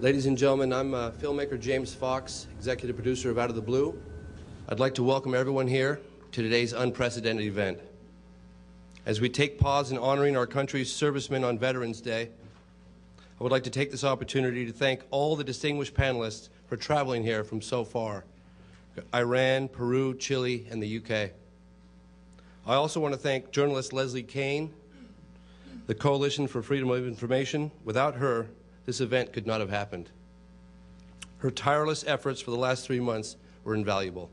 Ladies and gentlemen, I'm filmmaker James Fox, executive producer of Out of the Blue. I'd like to welcome everyone here to today's unprecedented event. As we take pause in honoring our country's servicemen on Veterans Day, I would like to take this opportunity to thank all the distinguished panelists for traveling here from so far: Iran, Peru, Chile, and the UK. I also want to thank journalist Leslie Kean, the Coalition for Freedom of Information. Without her, this event could not have happened. Her tireless efforts for the last 3 months were invaluable.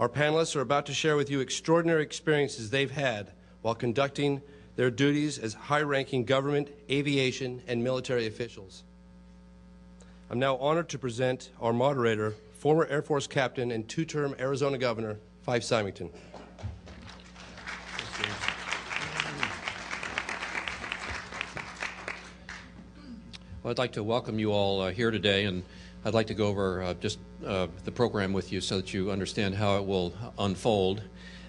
Our panelists are about to share with you extraordinary experiences they've had while conducting their duties as high-ranking government, aviation, and military officials. I'm now honored to present our moderator, former Air Force captain and two-term Arizona governor, Fife Symington. Well, I'd like to welcome you all here today, and I'd like to go over the program with you so that you understand how it will unfold.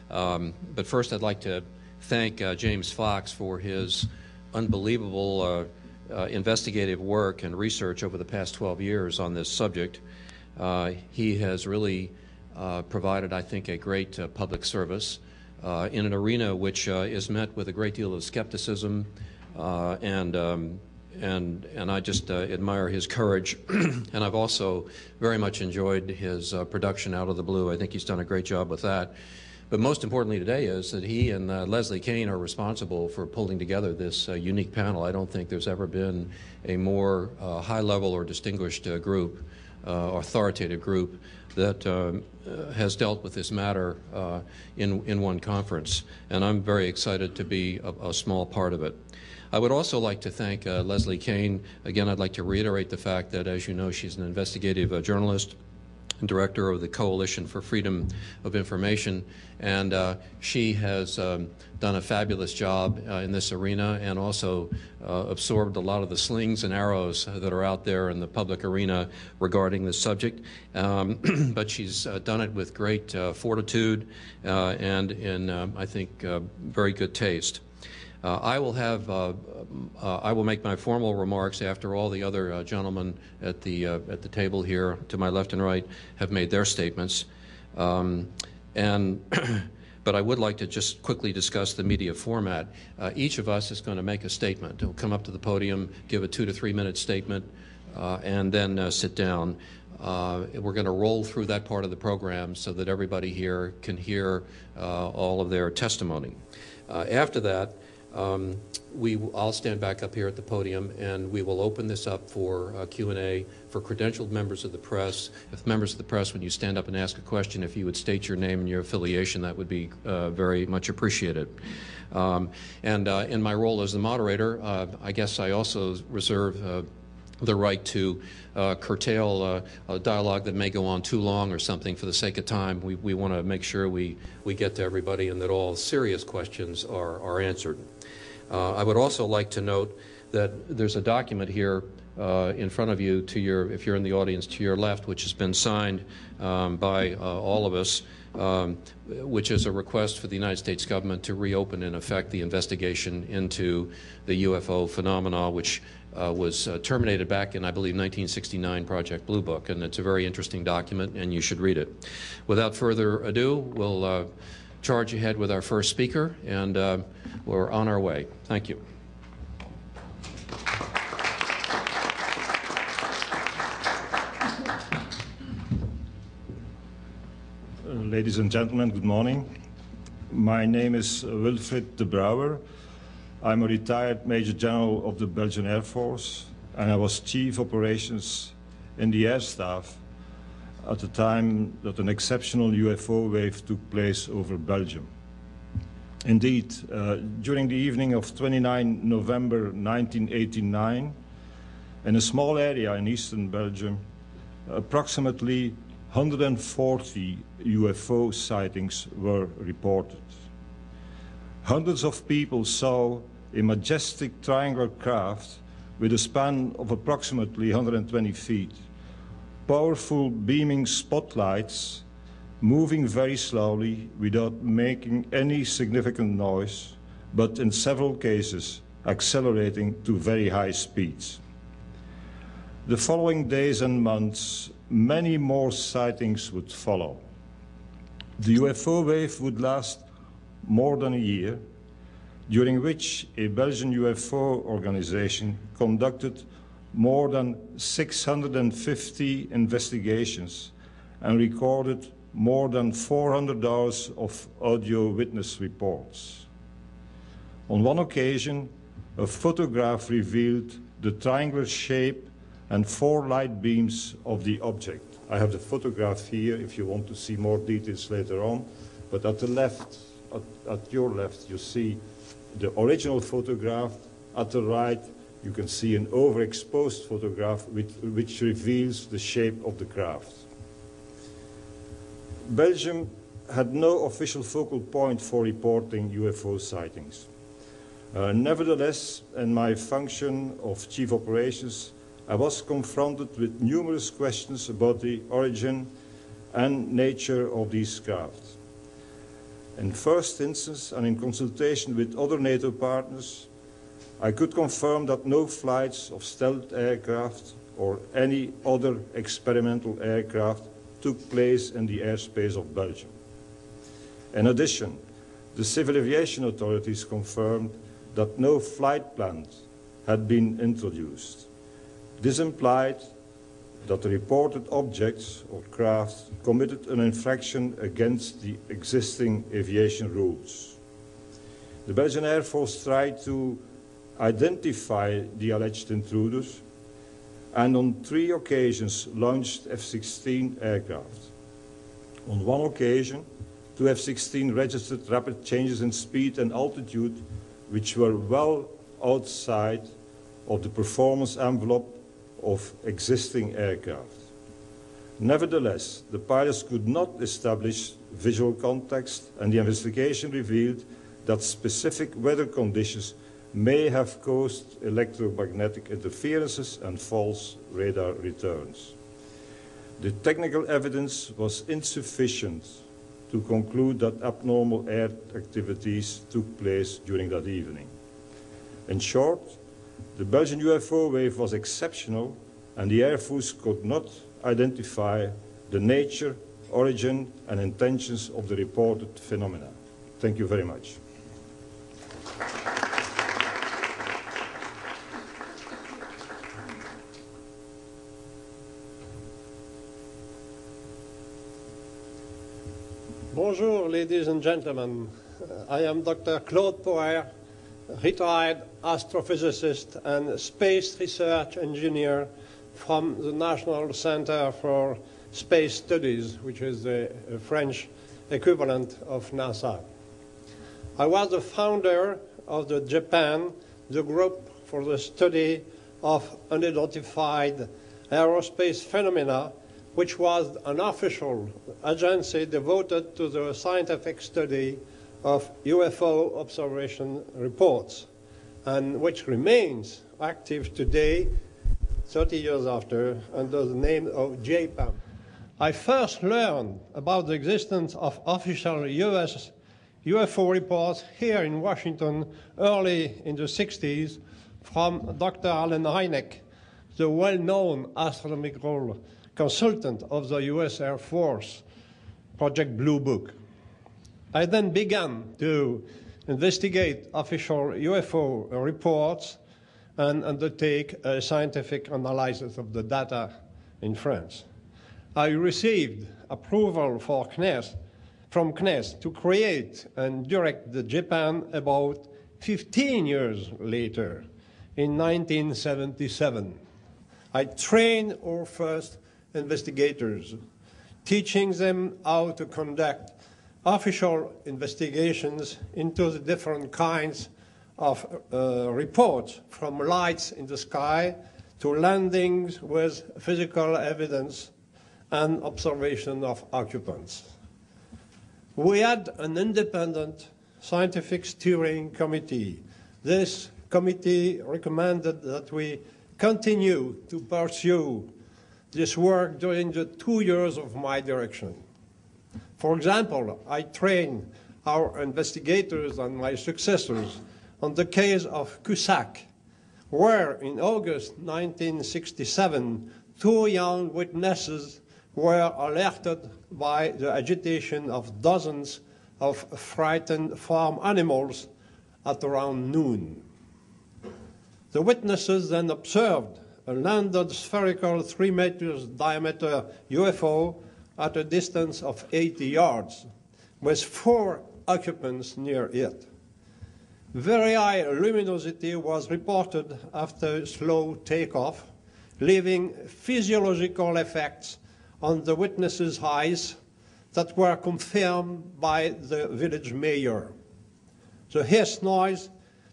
But first, I'd like to thank James Fox for his unbelievable investigative work and research over the past 12 years on this subject. He has really provided, I think, a great public service in an arena which is met with a great deal of skepticism and I just admire his courage. And I've also very much enjoyed his production Out of the Blue. I think he's done a great job with that. But most importantly today is that he and Leslie Kean are responsible for pulling together this unique panel. I don't think there's ever been a more high-level or distinguished group, authoritative group, that has dealt with this matter in one conference. And I'm very excited to be a small part of it. I would also like to thank Leslie Kean. Again, I'd like to reiterate the fact that, as you know, she's an investigative journalist and director of the Coalition for Freedom of Information, and she has done a fabulous job in this arena and also absorbed a lot of the slings and arrows that are out there in the public arena regarding this subject. But she's done it with great fortitude and in, I think, very good taste. I will make my formal remarks after all the other gentlemen at the table here to my left and right have made their statements. But I would like to just quickly discuss the media format. Each of us is going to make a statement. He'll come up to the podium, give a 2 to 3 minute statement, and then sit down. We're going to roll through that part of the program so that everybody here can hear all of their testimony. After that, I'll stand back up here at the podium, and we will open this up for Q&A for credentialed members of the press. If members of the press, when you stand up and ask a question, if you would state your name and your affiliation, that would be very much appreciated. In my role as the moderator, I guess I also reserve the right to curtail a dialogue that may go on too long or something for the sake of time. We want to make sure we get to everybody and that all serious questions are answered. I would also like to note that there's a document here in front of you, if you're in the audience, to your left, which has been signed by all of us, which is a request for the United States government to reopen, in effect, the investigation into the UFO phenomena, which was terminated back in, I believe, 1969 Project Blue Book. And it's a very interesting document, and you should read it. Without further ado, we'll charge ahead with our first speaker, and we're on our way. Thank you. Ladies and gentlemen, good morning. My name is Wilfried de Brouwer. I'm a retired Major General of the Belgian Air Force, and I was Chief Operations in the Air Staff at the time that an exceptional UFO wave took place over Belgium. Indeed, during the evening of 29 November 1989, in a small area in eastern Belgium, approximately 140 UFO sightings were reported. Hundreds of people saw a majestic triangular craft with a span of approximately 120 feet, powerful beaming spotlights moving very slowly without making any significant noise, but in several cases accelerating to very high speeds. the following days and months, many more sightings would follow. The UFO wave would last more than a year, during which a Belgian UFO organization conducted more than 650 investigations and recorded more than 400 hours of audio witness reports. On one occasion, a photograph revealed the triangular shape and 4 light beams of the object. I have the photograph here if you want to see more details later on, but at the left, at your left, you see the original photograph. At the right, you can see an overexposed photograph which reveals the shape of the craft. Belgium had no official focal point for reporting UFO sightings. Nevertheless, in my function of Chief Operations, I was confronted with numerous questions about the origin and nature of these craft. In first instance, and in consultation with other NATO partners, I could confirm that no flights of stealth aircraft or any other experimental aircraft took place in the airspace of Belgium. In addition, the civil aviation authorities confirmed that no flight plans had been introduced. This implied that the reported objects or craft committed an infraction against the existing aviation rules. The Belgian Air Force tried to identify the alleged intruders and on 3 occasions launched F-16 aircraft. On one occasion, 2 F-16 registered rapid changes in speed and altitude which were well outside of the performance envelope of existing aircraft. Nevertheless, the pilots could not establish visual context, and the investigation revealed that specific weather conditions may have caused electromagnetic interferences and false radar returns. The technical evidence was insufficient to conclude that abnormal air activities took place during that evening. In short, the Belgian UFO wave was exceptional, and the Air Force could not identify the nature, origin, and intentions of the reported phenomena. Thank you very much. Bonjour, ladies and gentlemen. I am Dr. Claude Poher, retired astrophysicist and space research engineer from the National Center for Space Studies, which is the French equivalent of NASA. I was the founder of the Japan, the Group for the Study of Unidentified Aerospace Phenomena, which was an official agency devoted to the scientific study of UFO observation reports, and which remains active today, 30 years after, under the name of JPAM. I first learned about the existence of official US UFO reports here in Washington early in the 60s from Dr. Allen Hynek, the well-known astronomical consultant of the US Air Force, Project Blue Book. I then began to investigate official UFO reports and undertake a scientific analysis of the data in France. I received approval from CNES to create and direct the Japan about 15 years later, in 1977. I trained our first investigators, teaching them how to conduct official investigations into the different kinds of reports, from lights in the sky to landings with physical evidence and observation of occupants. We had an independent scientific steering committee. This committee recommended that we continue to pursue this work during the 2 years of my direction. For example, I trained our investigators and my successors on the case of Cusack, where in August 1967, 2 young witnesses were alerted by the agitation of dozens of frightened farm animals at around noon. The witnesses then observed a landed spherical 3 meters diameter UFO at a distance of 80 yards, with 4 occupants near it. Very high luminosity was reported after slow takeoff, leaving physiological effects on the witnesses' eyes that were confirmed by the village mayor. The hiss noise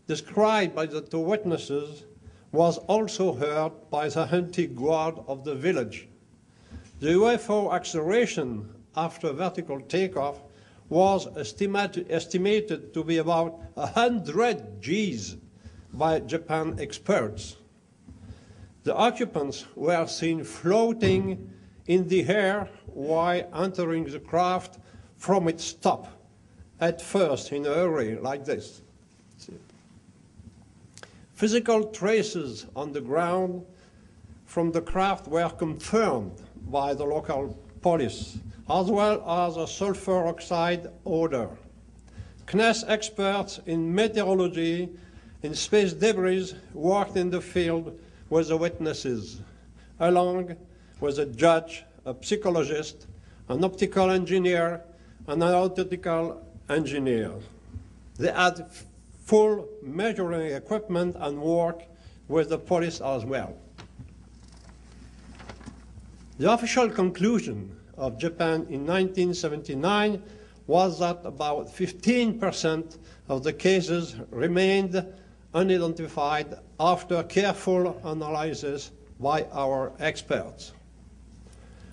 described by the 2 witnesses was also heard by the anti-guard of the village. The UFO acceleration after vertical takeoff was estimated to be about 100 Gs by Japan experts. The occupants were seen floating in the air while entering the craft from its top, at first in a hurry like this. Physical traces on the ground from the craft were confirmed by the local police, as well as a sulfur oxide odor. CNES experts in meteorology and space debris worked in the field with the witnesses, along with a judge, a psychologist, an optical engineer, and an aeronautical engineer. They had full measuring equipment and work with the police as well. The official conclusion of Japan in 1979 was that about 15% of the cases remained unidentified after careful analysis by our experts.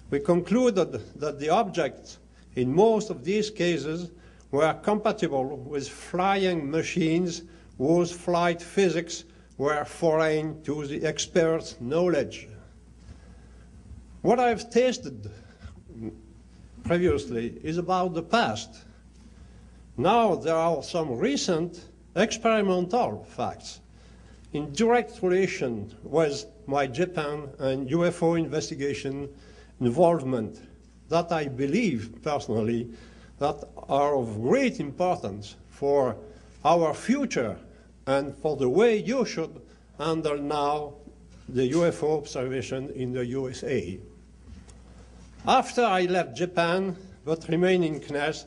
We concluded that the objects in most of these cases were compatible with flying machines whose flight physics were foreign to the experts' knowledge. What I've tasted previously is about the past. Now there are some recent experimental facts in direct relation with my Japan and UFO investigation involvement that I believe personally that are of great importance for our future and for the way you should handle now the UFO observation in the USA. After I left Japan, but remained in CNES,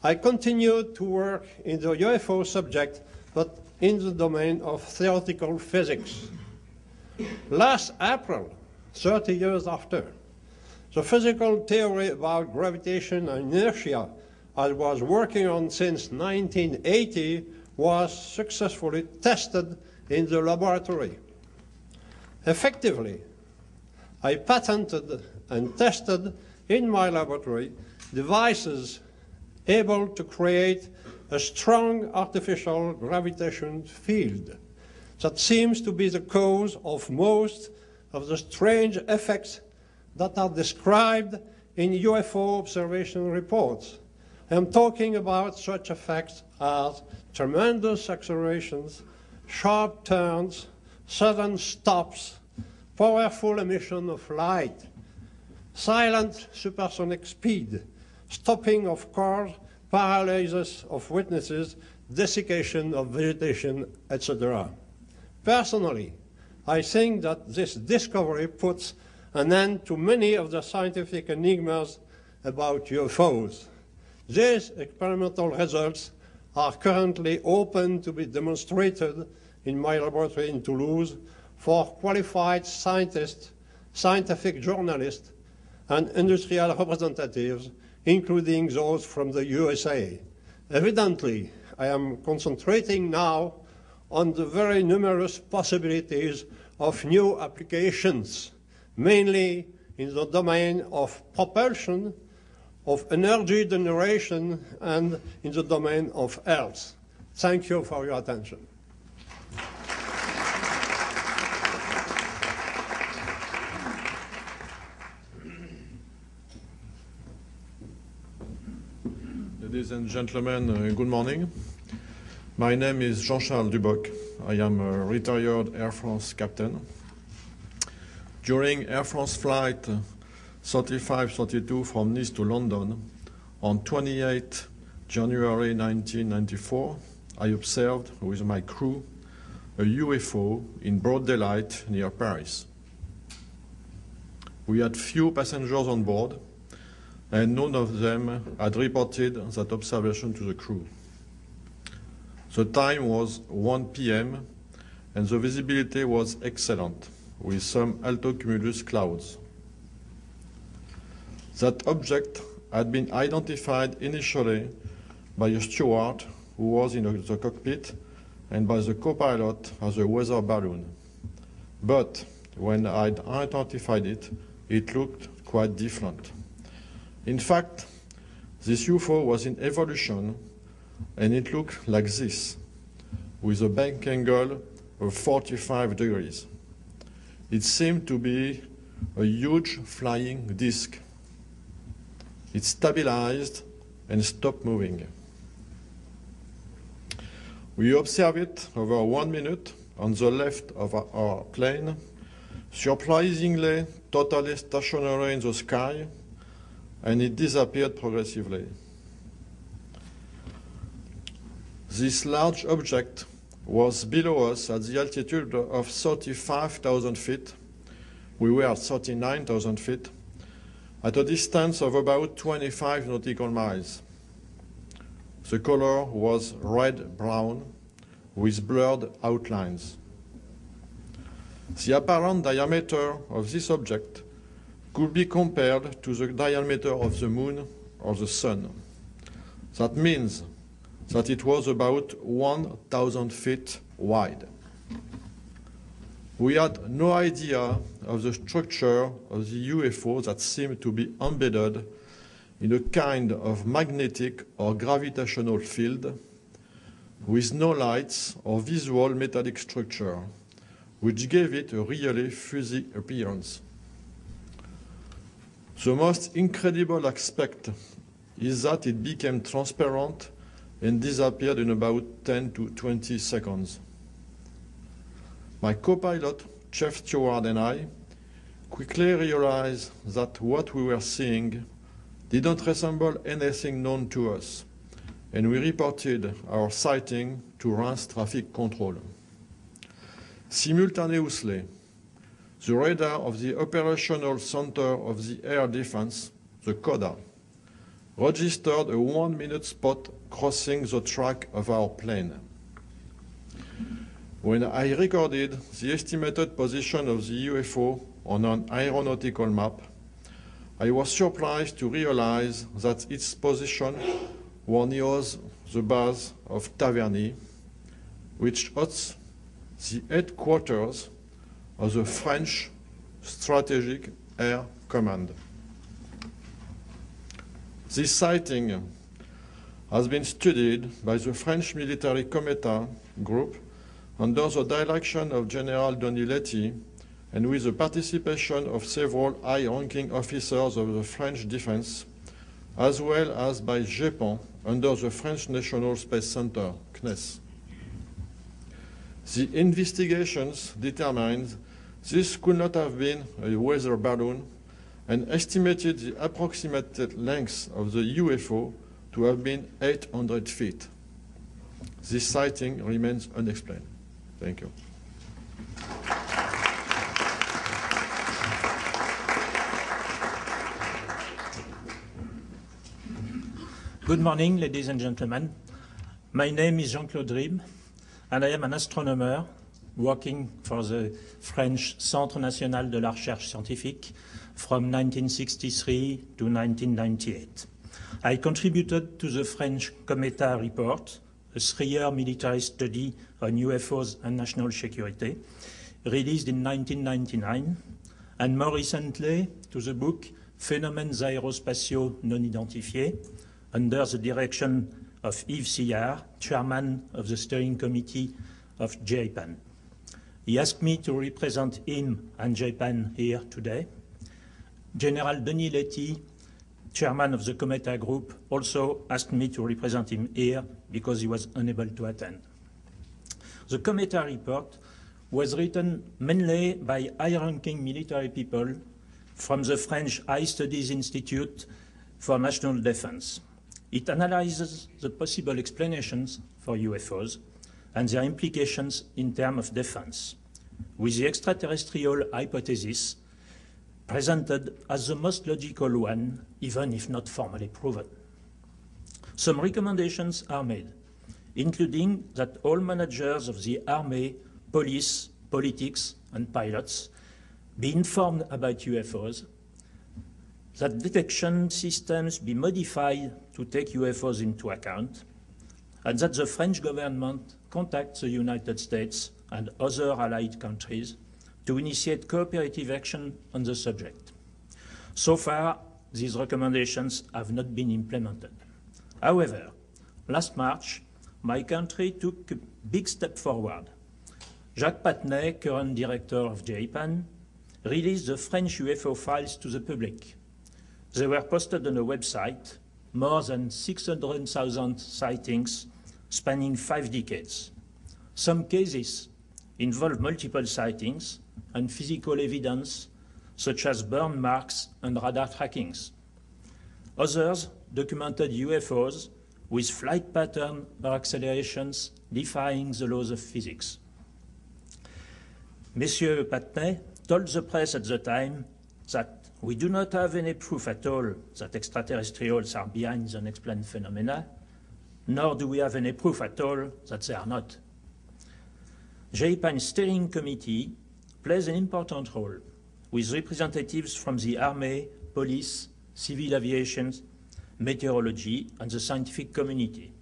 I continued to work in the UFO subject, but in the domain of theoretical physics. Last April, 30 years after, the physical theory about gravitation and inertia I was working on since 1980 was successfully tested in the laboratory. Effectively, I patented and tested in my laboratory devices able to create a strong artificial gravitation field that seems to be the cause of most of the strange effects that are described in UFO observation reports. I'm talking about such effects as tremendous accelerations, sharp turns, sudden stops, powerful emission of light, silent supersonic speed, stopping of cars, paralysis of witnesses, desiccation of vegetation, etc. Personally, I think that this discovery puts an end to many of the scientific enigmas about UFOs. These experimental results are currently open to be demonstrated in my laboratory in Toulouse for qualified scientists, scientific journalists, and industrial representatives, including those from the USA. Evidently, I am concentrating now on the very numerous possibilities of new applications, mainly in the domain of propulsion, of energy generation, and in the domain of health. Thank you for your attention. Ladies and gentlemen, good morning. My name is Jean-Charles Duboc. I am a retired Air France captain. During Air France flight 3532 from Nice to London on 28 January 1994, I observed with my crew a UFO in broad daylight near Paris. We had few passengers on board, and none of them had reported that observation to the crew. The time was 1 p.m. and the visibility was excellent, with some altocumulus clouds. That object had been identified initially by a steward who was in the cockpit and by the co-pilot as a weather balloon. But when I identified it, it looked quite different. In fact, this UFO was in evolution, and it looked like this, with a bank angle of 45 degrees. It seemed to be a huge flying disc. It stabilized and stopped moving. We observed it over 1 minute on the left of our plane, surprisingly totally stationary in the sky, and it disappeared progressively. This large object was below us at the altitude of 35,000 feet. We were at 39,000 feet, at a distance of about 25 nautical miles. The color was red-brown with blurred outlines. The apparent diameter of this object could be compared to the diameter of the moon or the sun. That means that it was about 1,000 feet wide. We had no idea of the structure of the UFO that seemed to be embedded in a kind of magnetic or gravitational field with no lights or visual metallic structure, which gave it a really fuzzy appearance. The most incredible aspect is that it became transparent and disappeared in about 10 to 20 seconds. My co-pilot, Chief Steward, and I quickly realized that what we were seeing didn't resemble anything known to us, and we reported our sighting to RANS Traffic Control. Simultaneously, the radar of the Operational Center of the Air Defense, the CODA, registered a 1 minute spot crossing the track of our plane. When I recorded the estimated position of the UFO on an aeronautical map, I was surprised to realize that its position was near the base of Taverny, which hosts the headquarters of the French Strategic Air Command. This sighting has been studied by the French Military Committee Group under the direction of General Donizetti and with the participation of several high-ranking officers of the French defense, as well as by Japan under the French National Space Center, CNES. The investigations determined this could not have been a weather balloon and estimated the approximate length of the UFO to have been 800 feet. This sighting remains unexplained. Thank you. Good morning, ladies and gentlemen. My name is Jean-Claude Ribes, and I am an astronomer working for the French Centre National de la Recherche Scientifique from 1963 to 1998. I contributed to the French Cometa report, a 3-year military study on UFOs and national security, released in 1999, and more recently to the book Phénomènes aérospatiaux non identifiés, under the direction of Yves Sillard, chairman of the steering committee of JPAN. He asked me to represent him and JPAN here today. General Donizetti chairman of the Cometa group, also asked me to represent him here because he was unable to attend. The Cometa report was written mainly by high-ranking military people from the French High Studies Institute for National Defense. It analyzes the possible explanations for UFOs and their implications in terms of defense, with the extraterrestrial hypothesis presented as the most logical one, even if not formally proven. Some recommendations are made, including that all managers of the army, police, politics, and pilots be informed about UFOs, that detection systems be modified to take UFOs into account, and that the French government contact the United States and other allied countries to initiate cooperative action on the subject. So far, these recommendations have not been implemented. However, last March, my country took a big step forward. Jacques Patnais, current director of JPAN, released the French UFO files to the public. They were posted on a website, more than 600,000 sightings spanning 5 decades. Some cases involve multiple sightings and physical evidence, such as burn marks and radar trackings. Others documented UFOs with flight pattern or accelerations defying the laws of physics. Monsieur Patnais told the press at the time that we do not have any proof at all that extraterrestrials are behind the unexplained phenomena, nor do we have any proof at all that they are not. JPAN's steering committee plays an important role with representatives from the Army, police, civil aviation, meteorology, and the scientific community.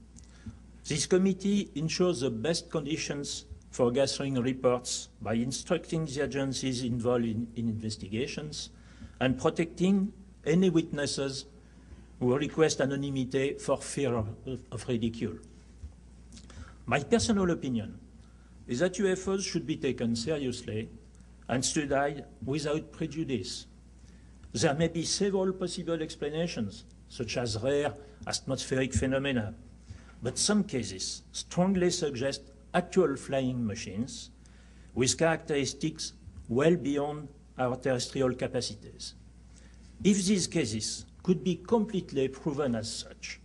This committee ensures the best conditions for gathering reports by instructing the agencies involved in investigations and protecting any witnesses who request anonymity for fear of ridicule. My personal opinion is that UFOs should be taken seriously and studied without prejudice. There may be several possible explanations, such as rare atmospheric phenomena, but some cases strongly suggest actual flying machines with characteristics well beyond our terrestrial capacities. If these cases could be completely proven as such,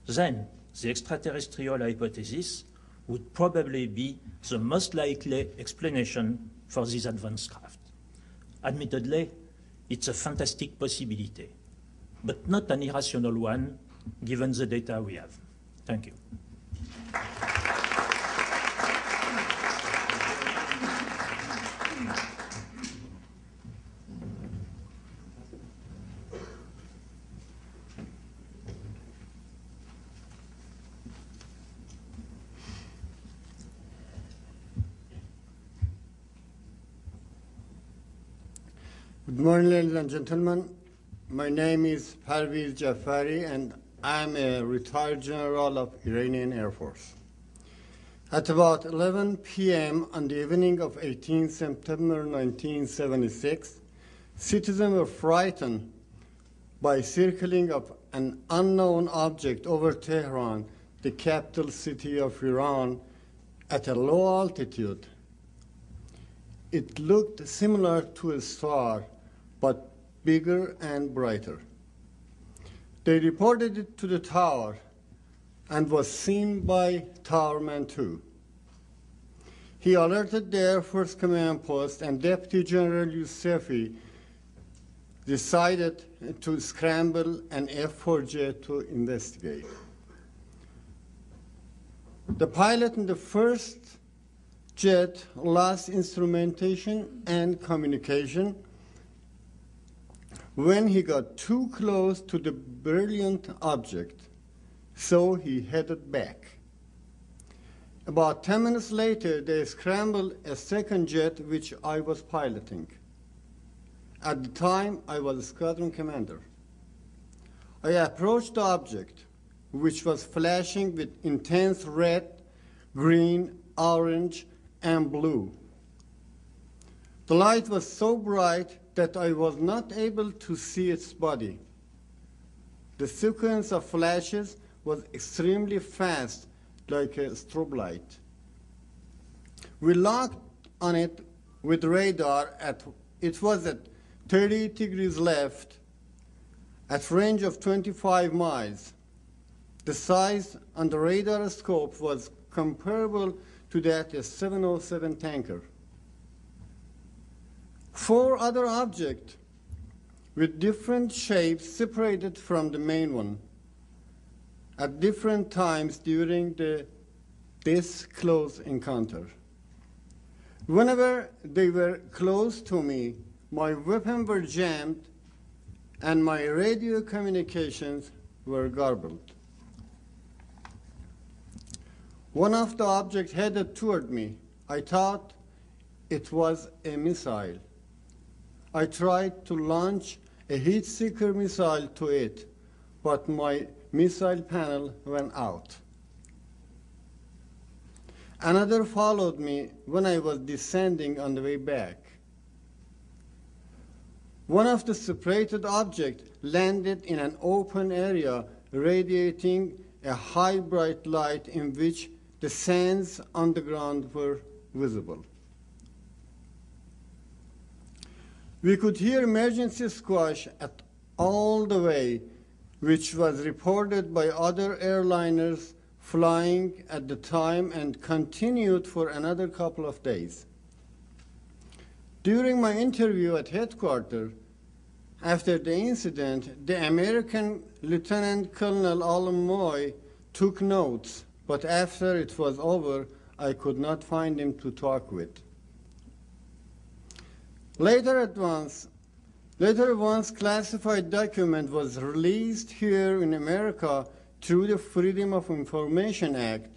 then the extraterrestrial hypothesis would probably be the most likely explanation for this advanced craft. Admittedly, it's a fantastic possibility, but not an irrational one, given the data we have. Thank you. Good morning, ladies and gentlemen. My name is Parviz Jafari, and I'm a retired general of Iranian Air Force. At about 11 p.m. on the evening of 18 September 1976, citizens were frightened by circling of an unknown object over Tehran, the capital city of Iran, at a low altitude. It looked similar to a star, but bigger and brighter. They reported it to the tower and was seen by Towerman 2. He alerted the Air Force Command Post, and Deputy General Yousefi decided to scramble an F-4 jet to investigate. The pilot in the first jet lost instrumentation and communication when he got too close to the brilliant object, so he headed back. About 10 minutes later, they scrambled a second jet, which I was piloting. At the time, I was a squadron commander. I approached the object, which was flashing with intense red, green, orange, and blue. The light was so bright that I was not able to see its body. The sequence of flashes was extremely fast, like a strobe light. We locked on it with radar it was at 30 degrees left at range of 25 miles. The size on the radar scope was comparable to that of a 707 tanker. 4 other objects with different shapes separated from the main one at different times during this close encounter. Whenever they were close to me, my weapons were jammed and my radio communications were garbled. One of the objects headed toward me. I thought it was a missile. I tried to launch a heat-seeker missile to it, but my missile panel went out. Another followed me when I was descending on the way back. One of the separated objects landed in an open area radiating a high bright light in which the sands on the ground were visible. We could hear emergency squash at all the way, which was reported by other airliners flying at the time and continued for another couple of days. During my interview at headquarters, after the incident, the American Lieutenant Colonel Alan Moy took notes, but after it was over, I could not find him to talk with. Later, once classified document was released here in America through the Freedom of Information Act,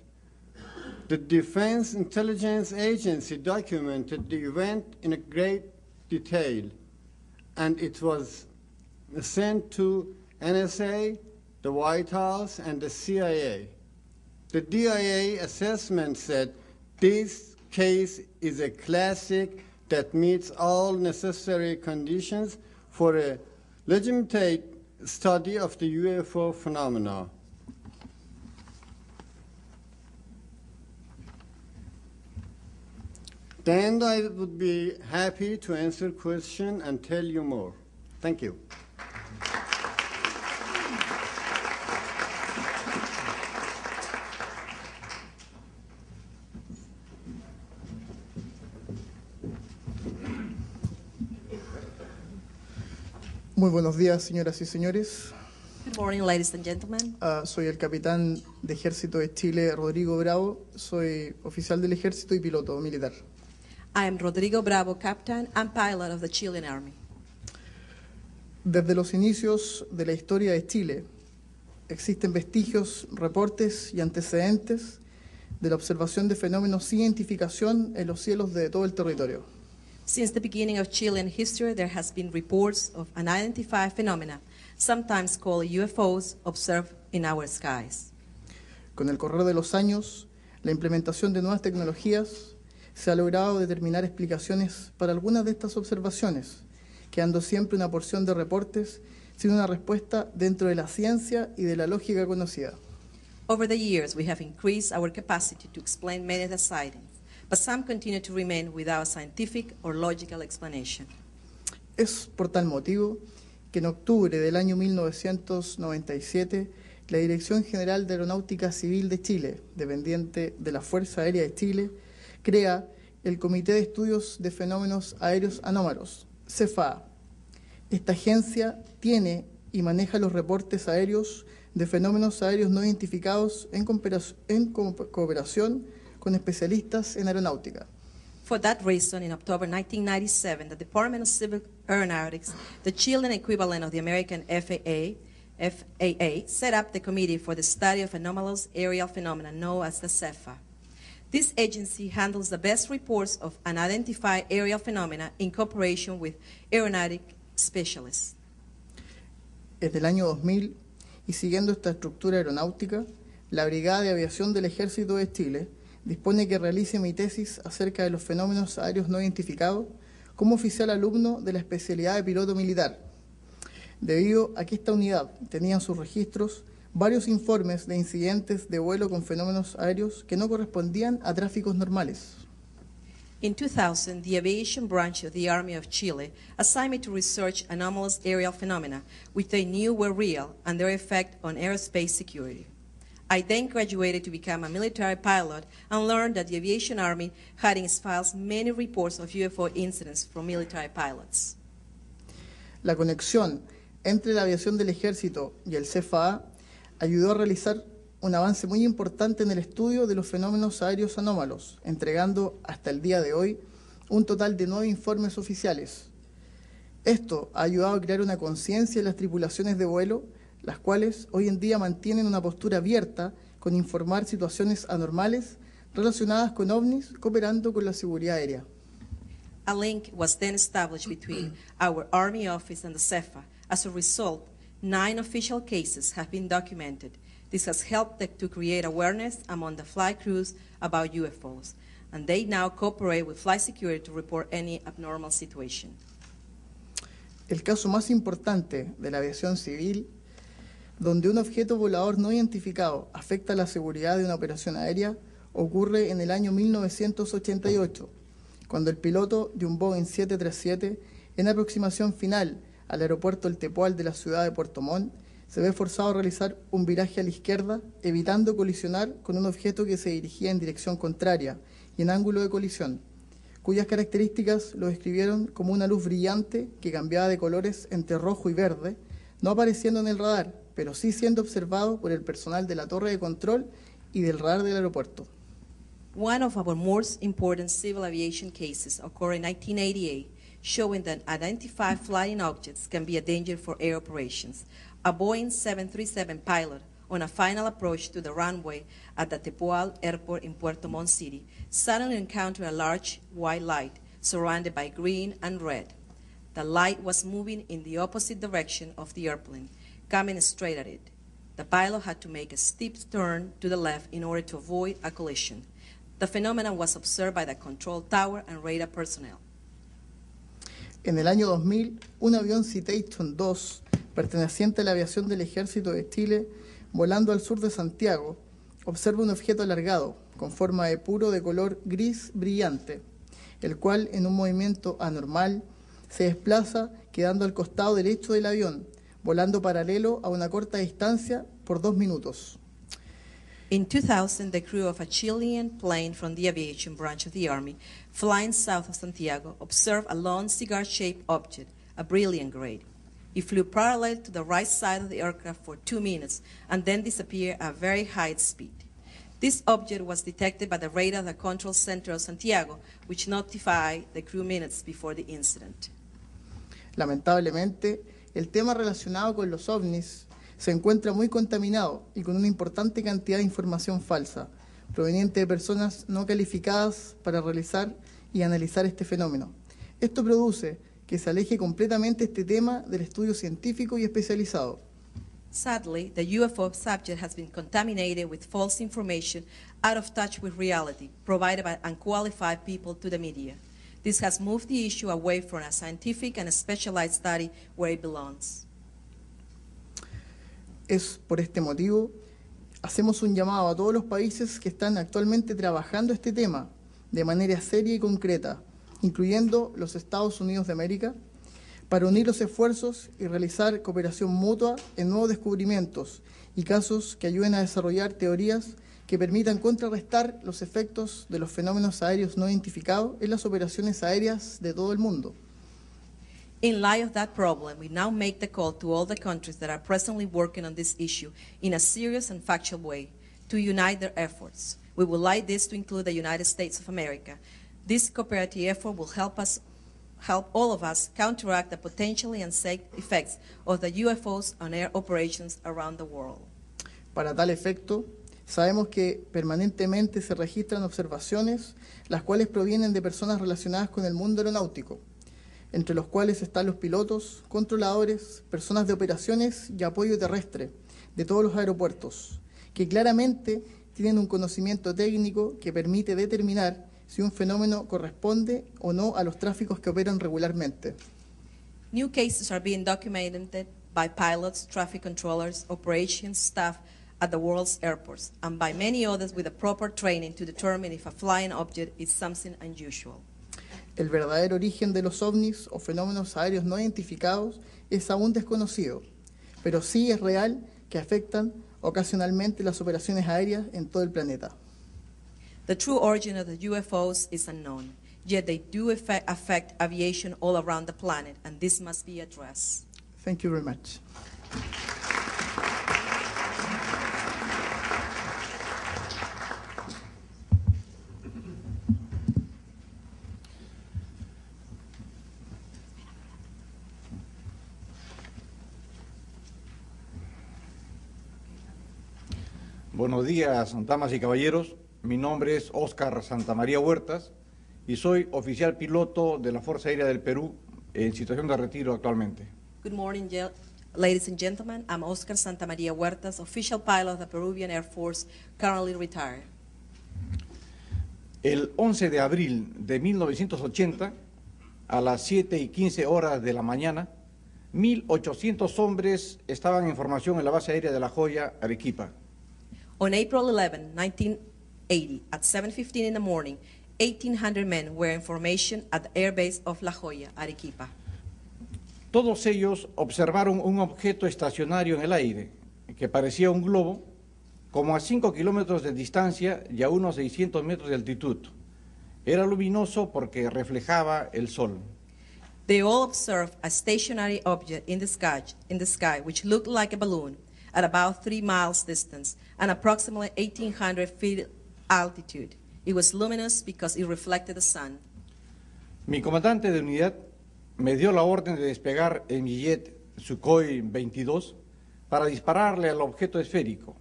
the Defense Intelligence Agency documented the event in a great detail, and it was sent to NSA, the White House, and the CIA. The DIA assessment said this case is a classic that meets all necessary conditions for a legitimate study of the UFO phenomena. Then I would be happy to answer questions and tell you more. Thank you. Muy buenos días, señoras y señores. Good morning, ladies and gentlemen. Soy el capitán de Ejército de Chile, Rodrigo Bravo. Soy oficial del Ejército y piloto militar. I am Rodrigo Bravo, captain and pilot of the Chilean Army. Desde los inicios de la historia de Chile, existen vestigios, reportes y antecedentes de la observación de fenómenos sin identificación en los cielos de todo el territorio. Since the beginning of Chilean history, there has been reports of unidentified phenomena, sometimes called UFOs, observed in our skies. Con el correr de los años, la implementación de nuevas tecnologías se ha logrado determinar explicaciones para algunas de estas observaciones, quedando siempre una porción de reportes sin una respuesta dentro de la ciencia y de la lógica conocida. Over the years, we have increased our capacity to explain many of the sightings, but some continue to remain without scientific or logical explanation. Es por tal motivo que en octubre del año 1997, la Dirección General de Aeronáutica Civil de Chile, dependiente de la Fuerza Aérea de Chile, crea el Comité de Estudios de Fenómenos Aéreos Anómalos, CEFAA. Esta agencia tiene y maneja los reportes aéreos de fenómenos aéreos no identificados en cooperación con especialistas en aeronáutica. For that reason, in October 1997, the Department of Civil Aeronautics, the Chilean equivalent of the American FAA, set up the Committee for the Study of Anomalous Aerial Phenomena, known as the CEFA. This agency handles the best reports of unidentified aerial phenomena in cooperation with aeronautic specialists. Desde el año 2000, y siguiendo esta estructura aeronáutica, la Brigada de Aviación del Ejército de Chile dispone que realice mi tesis acerca de los fenómenos aéreos no identificados como oficial alumno de la especialidad de piloto militar. debido a que esta unidad tenía en sus registros varios informes de incidentes de vuelo con fenómenos aéreos que no correspondían a tráficos normales. In 2000, the aviation branch of the Army of Chile assigned me to research anomalous aerial phenomena, which they knew were real, and their effect on aerospace security. I then graduated to become a military pilot and learned that the aviation army had in its files many reports of UFO incidents from military pilots. La conexión entre la aviación del ejército y el CFA ayudó a realizar un avance muy importante en el estudio de los fenómenos aéreos anómalos, entregando hasta el día de hoy un total de 9 informes oficiales. Esto ha ayudado a crear una conciencia en las tripulaciones de vuelo, las cuales hoy en día mantienen una postura abierta con informar situaciones anormales relacionadas con ovnis, cooperando con la seguridad aérea. A link was then established between our Army office and the CEFA. As a result, 9 official cases have been documented. This has helped to create awareness among the flight crews about UFOs, and they now cooperate with flight security to report any abnormal situation. El caso más importante de la aviación civil, donde un objeto volador no identificado afecta la seguridad de una operación aérea, ocurre en el año 1988, cuando el piloto de un Boeing 737, en aproximación final al aeropuerto El Tepual de la ciudad de Puerto Montt, se ve forzado a realizar un viraje a la izquierda, evitando colisionar con un objeto que se dirigía en dirección contraria y en ángulo de colisión, cuyas características lo describieron como una luz brillante que cambiaba de colores entre rojo y verde, no apareciendo en el radar, pero sí siendo observado por el personal de la torre de control y del radar del aeropuerto. One of our most important civil aviation cases occurred in 1988, showing that identified flying objects can be a danger for air operations. A Boeing 737 pilot, on a final approach to the runway at the Tepual Airport in Puerto Montt City, suddenly encountered a large white light surrounded by green and red. The light was moving in the opposite direction of the airplane, coming straight at it. The pilot had to make a steep turn to the left in order to avoid a collision. The phenomenon was observed by the control tower and radar personnel. En el año 2000, un avión Citation 2, perteneciente a la aviación del Ejército de Chile, volando al sur de Santiago, observa un objeto alargado, con forma de puro de color gris brillante, el cual, en un movimiento anormal, se desplaza quedando al costado derecho del avión, volando paralelo a una corta distancia por 2 minutos. In 2000, the crew of a Chilean plane from the aviation branch of the Army, flying south of Santiago, observed a long cigar-shaped object, a brilliant gray. It flew parallel to the right side of the aircraft for 2 minutes and then disappeared at very high speed. This object was detected by the radar of the control center of Santiago, which notified the crew minutes before the incident. Lamentablemente, el tema relacionado con los ovnis se encuentra muy contaminado y con una importante cantidad de información falsa, proveniente de personas no calificadas para realizar y analizar este fenómeno. Esto produce que se aleje completamente este tema del estudio científico y especializado. Sadly, the UFO subject has been contaminated with false information, out of touch with reality, provided by unqualified people to the media. This has moved the issue away from a scientific and a specialized study where it belongs. Es por este motivo, hacemos un llamado a todos los países que están actualmente trabajando este tema de manera seria y concreta, incluyendo los Estados Unidos de América, para unir los esfuerzos y realizar cooperación mutua en nuevos descubrimientos y casos que ayuden a desarrollar teorías que permitan contrarrestar los efectos de los fenómenos aéreos no identificados en las operaciones aéreas de todo el mundo. In light of that problem, we now make the call to all the countries that are presently working on this issue in a serious and factual way to unite their efforts. We would like this to include the United States of America. This cooperative effort will help all of us counteract the potentially unsafe effects of the UFOs on air operations around the world. Para tal efecto, sabemos que permanentemente se registran observaciones, las cuales provienen de personas relacionadas con el mundo aeronáutico, entre los cuales están los pilotos, controladores, personas de operaciones y apoyo terrestre de todos los aeropuertos, que claramente tienen un conocimiento técnico que permite determinar si un fenómeno corresponde o no a los tráficos que operan regularmente. New cases are being documented by pilots, traffic controllers, operations staff at the world's airports, and by many others with the proper training to determine if a flying object is something unusual. El verdadero origen de los ovnis o fenómenos aéreos no identificados es aún desconocido, pero sí es real que afectan ocasionalmente las operaciones aéreas en todo el planeta. The true origin of the UFOs is unknown, yet they do affect aviation all around the planet, and this must be addressed. Thank you very much. Buenos días, damas y caballeros. Mi nombre es Óscar Santamaría Huertas y soy oficial piloto de la Fuerza Aérea del Perú en situación de retiro actualmente. Good morning, ladies and gentlemen. I'm Oscar Santamaría Huertas, official pilot of the Peruvian Air Force, currently retired. El 11 de abril de 1980, a las 7:15 horas de la mañana, 1.800 hombres estaban en formación en la base aérea de La Joya, Arequipa. On April 11, 1980, at 7:15 in the morning, 1,800 men were in formation at the airbase of La Joya, Arequipa. Todos ellos observaron un objeto estacionario en el aire, que parecía un globo, como a 5 kilómetros de distancia y a unos 600 metros de altitud. Era luminoso porque reflejaba el sol. They all observed a stationary object in the sky which looked like a balloon at about 3 miles distance and approximately 1,800 feet altitude. It was luminous because it reflected the sun. Mi comandante de unidad me dio la orden de despegar en mi jet Sukhoi 22 para dispararle al objeto esférico,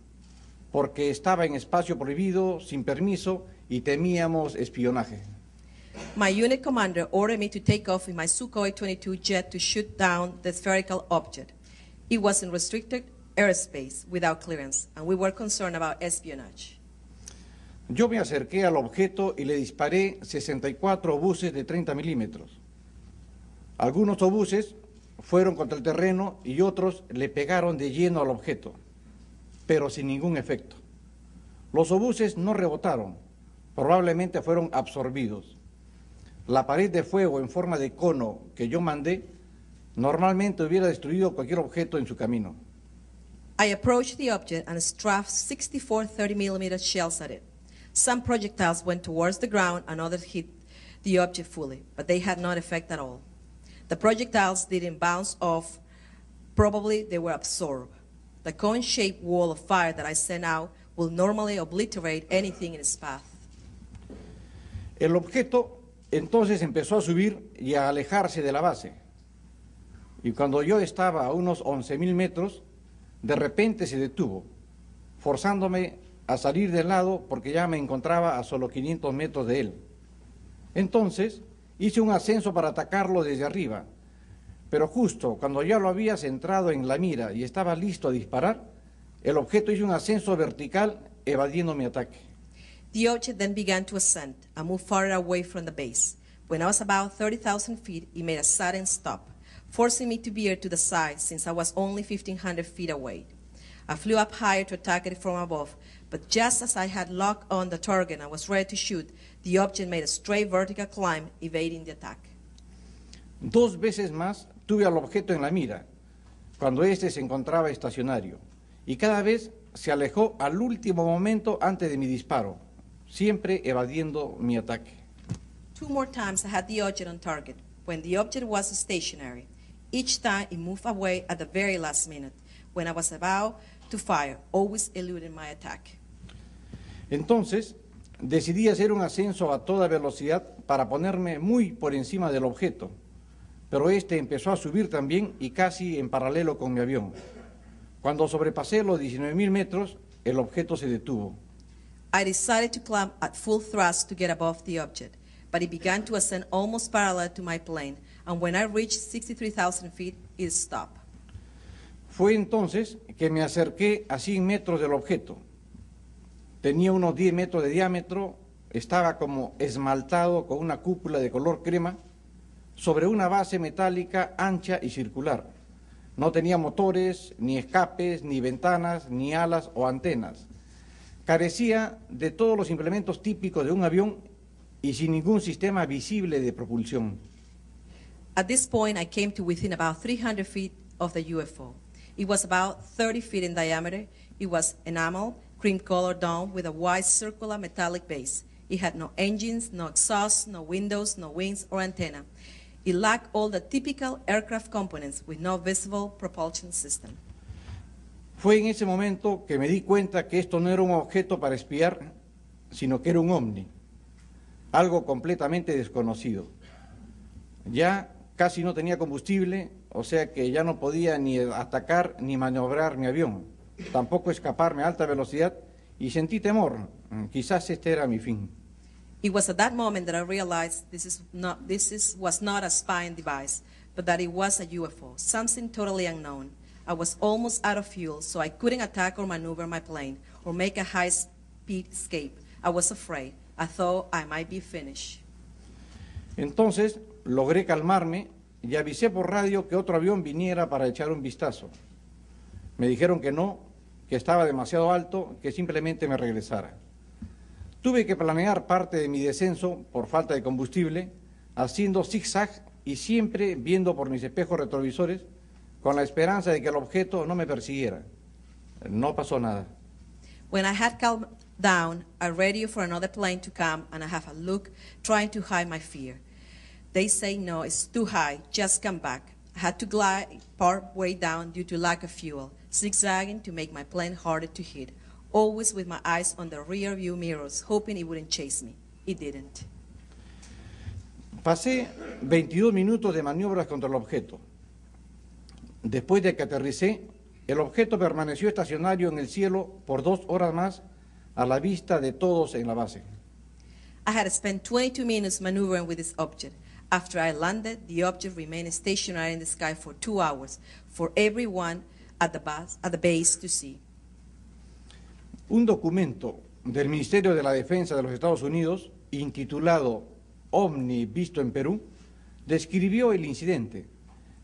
porque estaba en espacio prohibido, sin permiso, y temíamos espionaje. My unit commander ordered me to take off in my Sukhoi 22 jet to shoot down the spherical object. It was in restricted airspace without clearance, and we were concerned about espionage. Yo me acerqué al objeto y le disparé 64 obuses de 30 milímetros. Algunos obuses fueron contra el terreno y otros le pegaron de lleno al objeto, pero sin ningún efecto. Los obuses no rebotaron, probablemente fueron absorbidos. La pared de fuego en forma de cono que yo mandé normalmente hubiera destruido cualquier objeto en su camino. I approached the object and strapped 64 30mm shells at it. Some projectiles went towards the ground and others hit the object fully, but they had no effect at all. The projectiles didn't bounce off, probably they were absorbed. The cone-shaped wall of fire that I sent out will normally obliterate anything in its path. El objeto entonces empezó a subir y a alejarse de la base. Y cuando yo estaba a unos 11.000 metros, de repente se detuvo, forzándome a salir del lado porque ya me encontraba a solo 500 metros de él. Entonces hice un ascenso para atacarlo desde arriba, pero justo cuando ya lo había centrado en la mira y estaba listo a disparar, el objeto hizo un ascenso vertical evadiendo mi ataque. The object then began to ascend and move farther away from the base. When I was about 30,000 feet, it made a sudden stop, forcing me to veer to the side since I was only 1,500 feet away. I flew up higher to attack it from above, but just as I had locked on the target and was ready to shoot, the object made a straight vertical climb, evading the attack. 2 veces más tuve al objeto en la mira, cuando éste se encontraba estacionario, y cada vez se alejó al último momento antes de mi disparo, siempre evadiendo mi ataque. 2 more times I had the object on target, when the object was stationary. Each time it moved away at the very last minute, when I was about to fire, always eluding my attack. Entonces, decidí hacer un ascenso a toda velocidad para ponerme muy por encima del objeto, pero este empezó a subir también y casi en paralelo con mi avión. Cuando sobrepasé los 19.000 metros, el objeto se detuvo. I decided to climb at full thrust to get above the object, but it began to ascend almost parallel to my plane, and when I reached 63,000 feet, it stopped. Fue entonces que me acerqué a 100 metros del objeto. Tenía unos 10 metros de diámetro, estaba como esmaltado con una cúpula de color crema sobre una base metálica ancha y circular, No tenía motores, ni escapes, ni ventanas, ni alas o antenas. Carecía de todos los implementos típicos de un avión y sin ningún sistema visible de propulsión. At this point, I came to within about 300 feet of the UFO. It was about 30 feet in diameter. It was enamel, cream-colored dome with a wide circular metallic base. It had no engines, no exhaust, no windows, no wings or antenna. It lacked all the typical aircraft components with no visible propulsion system. Fue en ese momento que me di cuenta que esto no era un objeto para espiar, sino que era un ovni, algo completamente desconocido. Ya casi no tenía combustible, o sea que ya no podía ni atacar ni maniobrar mi avión, tampoco escaparme a alta velocidad, y sentí temor. Quizás este era mi fin. It was at that moment that I realized this was not a spying device, but that it was a UFO, something totally unknown. I was almost out of fuel, so I couldn't attack or maneuver my plane or make a high-speed escape. I was afraid. I thought I might be finished. Entonces logré calmarme y avisé por radio que otro avión viniera para echar un vistazo. Me dijeron que no, que estaba demasiado alto, que simplemente me regresara. Tuve que planear parte de mi descenso por falta de combustible, haciendo zigzag y siempre viendo por mis espejos retrovisores, con la esperanza de que el objeto no me persiguiera. No pasó nada. When I had calmed down, I radioed for another plane to come and I have a look trying to hide my fear. They say, no, it's too high, just come back. I had to glide part way down due to lack of fuel, zigzagging to make my plane harder to hit, always with my eyes on the rear view mirrors, hoping it wouldn't chase me. It didn't. Pasé 22 minutos de maniobras contra el objeto. Después de que aterricé, el objeto permaneció estacionario en el cielo por 2 horas más a la vista de todos en la base. I had spent 22 minutes maneuvering with this object. After I landed, the object remained stationary in the sky for 2 hours for everyone at the base to see. Un documento del Ministerio de la Defensa de los Estados Unidos, intitulado OVNI visto en Perú, describió el incidente,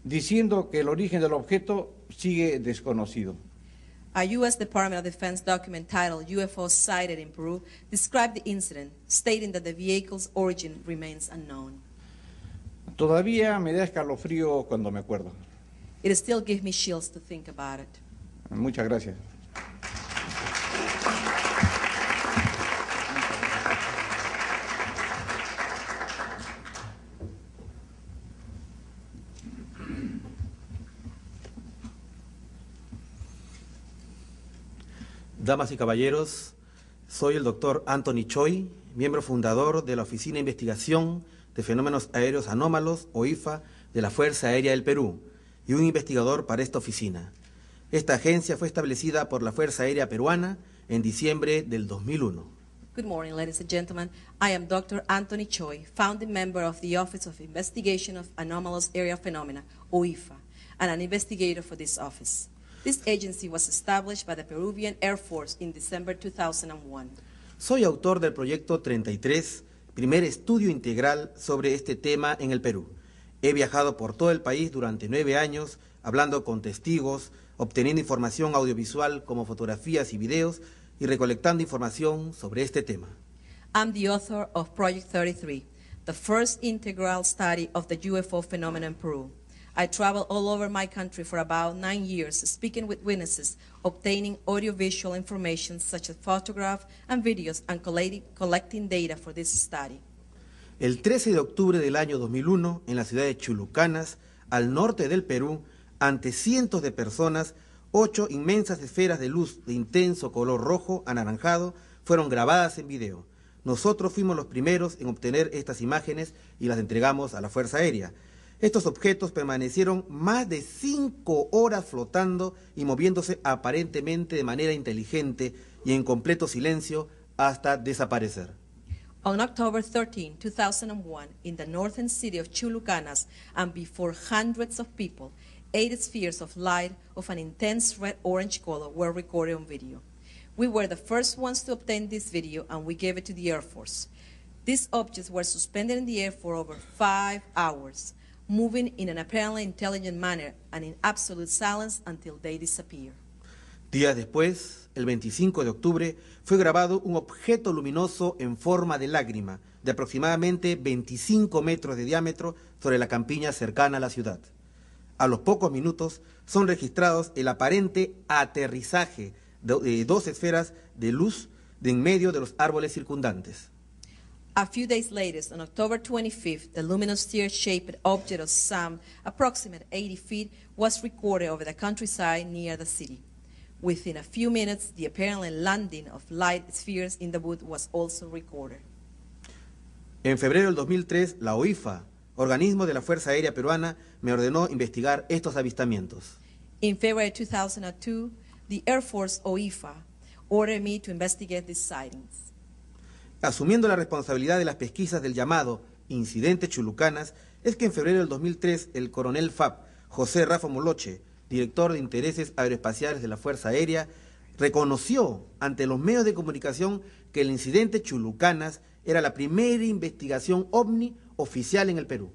diciendo que el origen del objeto sigue desconocido. A U.S. Department of Defense document titled UFO Sighted in Peru described the incident, stating that the vehicle's origin remains unknown. Todavía me da escalofrío cuando me acuerdo. It still gives me chills to think about it. Muchas gracias. Damas y caballeros, soy el doctor Anthony Choi, miembro fundador de la Oficina de Investigación de Fenómenos Aéreos Anómalos, o IFA, de la Fuerza Aérea del Perú, y un investigador para esta oficina. Esta agencia fue establecida por la Fuerza Aérea Peruana en diciembre del 2001. Good morning, ladies and gentlemen. I am Dr. Anthony Choi, founding member of the Office of Investigation of Anomalous Aerial Phenomena, or IFA, and an investigator for this office. This agency was established by the Peruvian Air Force in December 2001. Soy autor del proyecto 33, primer estudio integral sobre este tema en el Perú. He viajado por todo el país durante 9 años, hablando con testigos, obteniendo información audiovisual como fotografías y videos y recolectando información sobre este tema. I'm the author of Project 33, the first integral study of the UFO phenomenon in Peru. I traveled all over my country for about 9 years, speaking with witnesses, obtaining audiovisual information such as photographs and videos, and collecting data for this study. El 13 de octubre del año 2001, en la ciudad de Chulucanas, al norte del Perú, ante cientos de personas, 8 inmensas esferas de luz de intenso color rojo anaranjado fueron grabadas en video. Nosotros fuimos los primeros en obtener estas imágenes y las entregamos a la Fuerza Aérea. Estos objetos permanecieron más de 5 horas flotando y moviéndose aparentemente de manera inteligente y en completo silencio hasta desaparecer. On October 13, 2001, in the northern city of Chulucanas, and before hundreds of people, 8 spheres of light of an intense red-orange color were recorded on video. We were the first ones to obtain this video, and we gave it to the Air Force. These objects were suspended in the air for over 5 hours. moving in an apparently intelligent manner and in absolute silence until they disappear. Días después, el 25 de octubre, fue grabado un objeto luminoso en forma de lágrima de aproximadamente 25 metros de diámetro sobre la campiña cercana a la ciudad. A los pocos minutos son registrados el aparente aterrizaje de dos esferas de luz de en medio de los árboles circundantes. A few days later, on October 25th, the luminous sphere-shaped object of some approximate 80 feet was recorded over the countryside near the city. Within a few minutes, the apparent landing of light spheres in the wood was also recorded. En febrero del 2003, la OIFA, organismo de la Fuerza Aérea Peruana, me ordenó investigar estos avistamientos. In February 2002, the Air Force OIFA ordered me to investigate these sightings. Asumiendo la responsabilidad de las pesquisas del llamado Incidente Chulucanas, es que en febrero del 2003 el coronel FAB, José Rafa Moloche, director de Intereses Aeroespaciales de la Fuerza Aérea, reconoció ante los medios de comunicación que el incidente Chulucanas era la primera investigación ovni oficial en el Perú.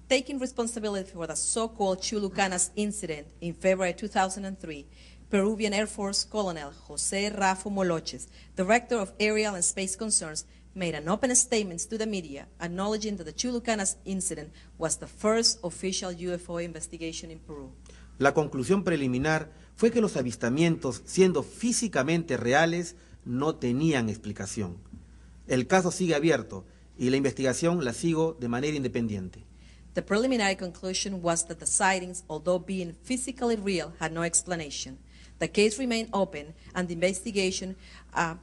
Taking responsibility for the so-called Chulucanas incident in February 2003, Peruvian Air Force Colonel José Rafa Moloches, Director of Aerial and Space Concerns, made an open statement to the media acknowledging that the Chulucanas incident was the first official UFO investigation in Peru. La conclusión preliminar fue que los avistamientos, siendo físicamente reales, no tenían explicación. El caso sigue abierto y la investigación la sigo de manera independiente. The preliminary conclusion was that the sightings, although being physically real, had no explanation. The case remained open and the investigation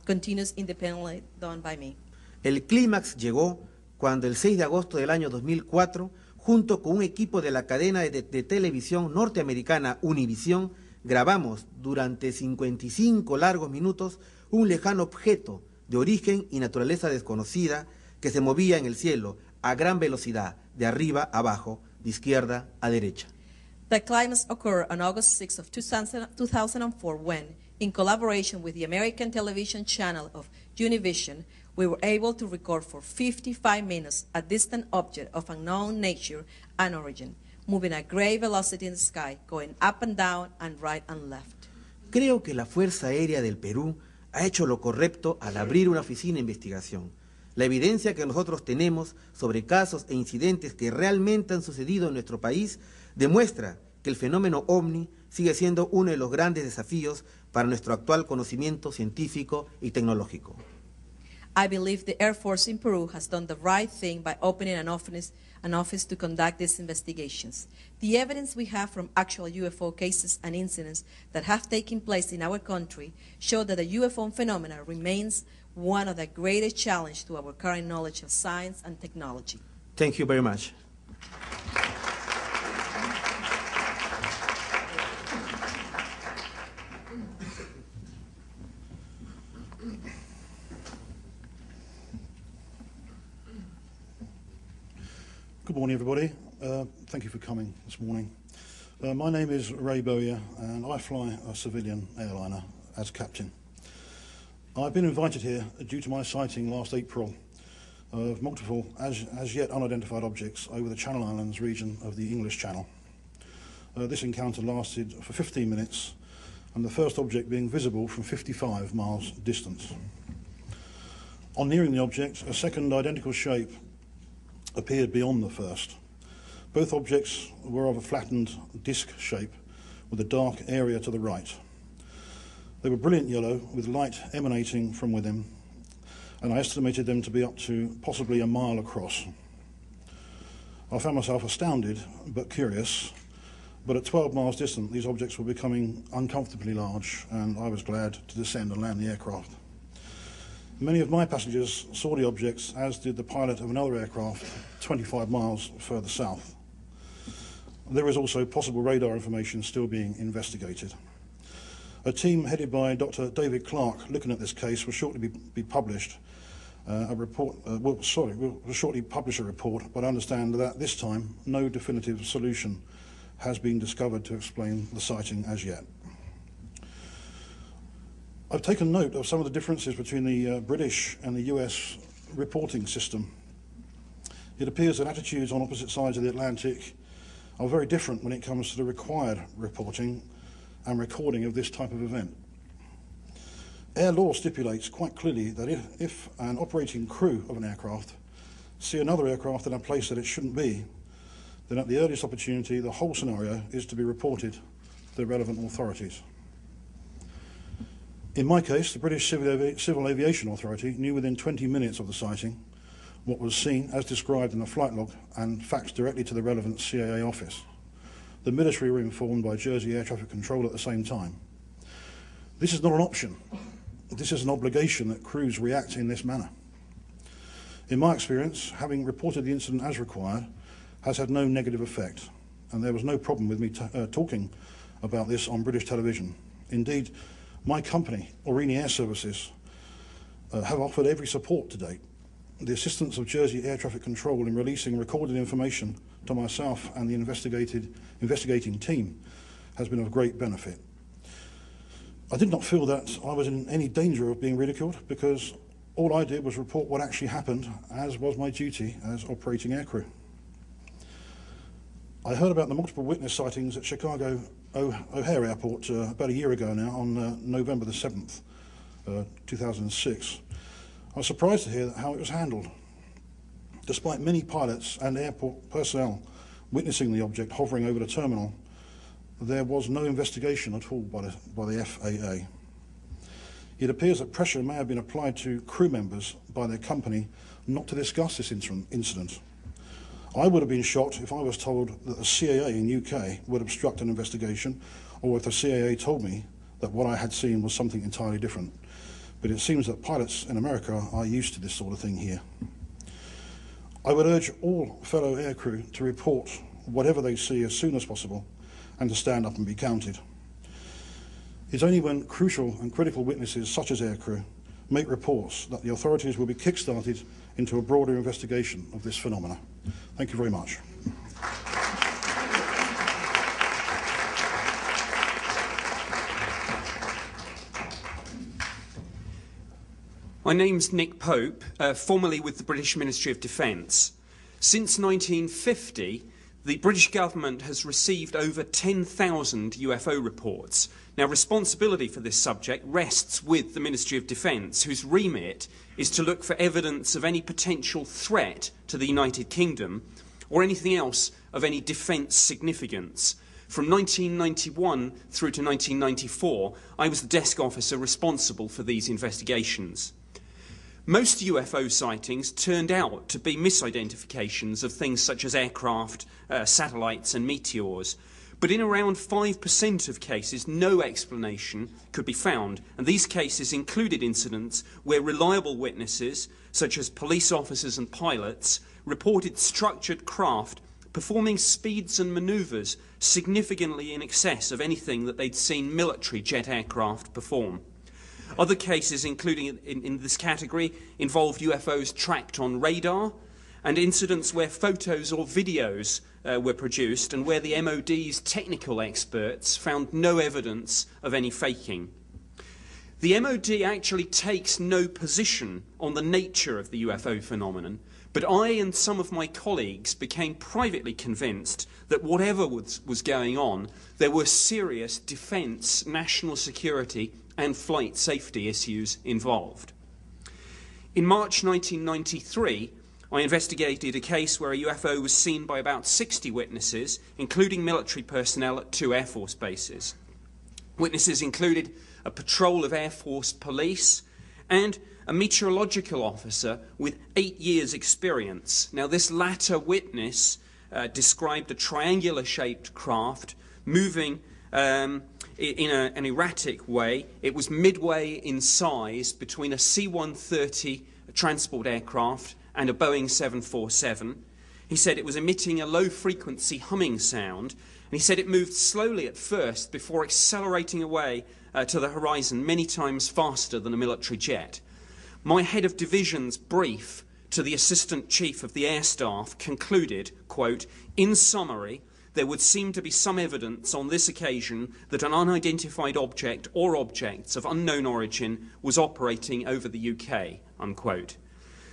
continues independently done by me. El clímax llegó cuando el 6 de agosto del año 2004, junto con un equipo de la cadena de televisión norteamericana Univision, grabamos durante 55 largos minutos un lejano objeto de origen y naturaleza desconocida que se movía en el cielo a gran velocidad, de arriba a abajo, de izquierda a derecha. The climax occurred on August 6 of 2004 when, in collaboration with the American television channel of Univision, we were able to record for 55 minutes a distant object of unknown nature and origin, moving at great velocity in the sky, going up and down and right and left. Creo que la Fuerza Aérea del Perú ha hecho lo correcto al abrir una oficina de investigación. La evidencia que nosotros tenemos sobre casos e incidentes que realmente han sucedido en nuestro país demuestra que el fenómeno ovni sigue siendo uno de los grandes desafíos para nuestro actual conocimiento científico y tecnológico. I believe the Air Force in Peru has done the right thing by opening an office to conduct these investigations. The evidence we have from actual UFO cases and incidents that have taken place in our country show that the UFO phenomenon remains one of the greatest challenges to our current knowledge of science and technology. Thank you very much. Good morning, everybody. Thank you for coming this morning. My name is Ray Bowyer, and I fly a civilian airliner as captain. I've been invited here due to my sighting last April of multiple as yet unidentified objects over the Channel Islands region of the English Channel. This encounter lasted for 15 minutes, and the first object being visible from 55 miles distance. On nearing the object, a second identical shape appeared beyond the first. Both objects were of a flattened disc shape with a dark area to the right. They were brilliant yellow with light emanating from within, and I estimated them to be up to possibly a mile across. I found myself astounded but curious, but at 12 miles distant these objects were becoming uncomfortably large, and I was glad to descend and land the aircraft. Many of my passengers saw the objects, as did the pilot of another aircraft 25 miles further south. There is also possible radar information still being investigated. A team headed by Dr. David Clark looking at this case will shortly be published. Will shortly publish a report, but I understand that at this time no definitive solution has been discovered to explain the sighting as yet. I've taken note of some of the differences between the British and the US reporting system. It appears that attitudes on opposite sides of the Atlantic are very different when it comes to the required reporting and recording of this type of event. Air law stipulates quite clearly that if an operating crew of an aircraft see another aircraft in a place that it shouldn't be, then at the earliest opportunity the whole scenario is to be reported to the relevant authorities. In my case, the British Civil Aviation Authority knew within 20 minutes of the sighting what was seen as described in the flight log and faxed directly to the relevant CAA office. The military were informed by Jersey Air Traffic Control at the same time. This is not an option. This is an obligation that crews react in this manner. In my experience, having reported the incident as required has had no negative effect, and there was no problem with me talking about this on British television. Indeed, my company, Aurigny Air Services, have offered every support to date. The assistance of Jersey Air Traffic Control in releasing recorded information to myself and the investigating team has been of great benefit. I did not feel that I was in any danger of being ridiculed because all I did was report what actually happened, as was my duty as operating aircrew. I heard about the multiple witness sightings at Chicago O'Hare Airport about a year ago now, on November the 7th, 2006. I was surprised to hear how it was handled. Despite many pilots and airport personnel witnessing the object hovering over the terminal, there was no investigation at all by the FAA. It appears that pressure may have been applied to crew members by their company not to discuss this incident. I would have been shocked if I was told that the CAA in UK would obstruct an investigation, or if the CAA told me that what I had seen was something entirely different. But it seems that pilots in America are used to this sort of thing here. I would urge all fellow aircrew to report whatever they see as soon as possible and to stand up and be counted. It's only when crucial and critical witnesses such as aircrew make reports that the authorities will be kick-started into a broader investigation of this phenomena. Thank you very much. My name's Nick Pope, formerly with the British Ministry of Defence. Since 1950, the British government has received over 10,000 UFO reports. Now, responsibility for this subject rests with the Ministry of Defence, whose remit is to look for evidence of any potential threat to the United Kingdom or anything else of any defence significance. From 1991 through to 1994, I was the desk officer responsible for these investigations. Most UFO sightings turned out to be misidentifications of things such as aircraft, satellites and meteors. But in around 5% of cases, no explanation could be found. And these cases included incidents where reliable witnesses, such as police officers and pilots, reported structured craft performing speeds and manoeuvres significantly in excess of anything that they'd seen military jet aircraft perform. Other cases, including in this category, involved UFOs tracked on radar and incidents where photos or videos were produced and where the MOD's technical experts found no evidence of any faking. The MOD actually takes no position on the nature of the UFO phenomenon, but I and some of my colleagues became privately convinced that whatever was going on, there were serious defence, national security and flight safety issues involved. In March 1993, I investigated a case where a UFO was seen by about 60 witnesses, including military personnel at 2 Air Force bases. Witnesses included a patrol of Air Force police and a meteorological officer with 8 years' experience. Now, this latter witness described a triangular-shaped craft moving in an erratic way. It was midway in size between a C-130 transport aircraft and a Boeing 747. He said it was emitting a low-frequency humming sound, and he said it moved slowly at first before accelerating away to the horizon many times faster than a military jet. My head of division's brief to the Assistant Chief of the Air Staff concluded, quote, "In summary, there would seem to be some evidence on this occasion that an unidentified object or objects of unknown origin was operating over the UK," unquote.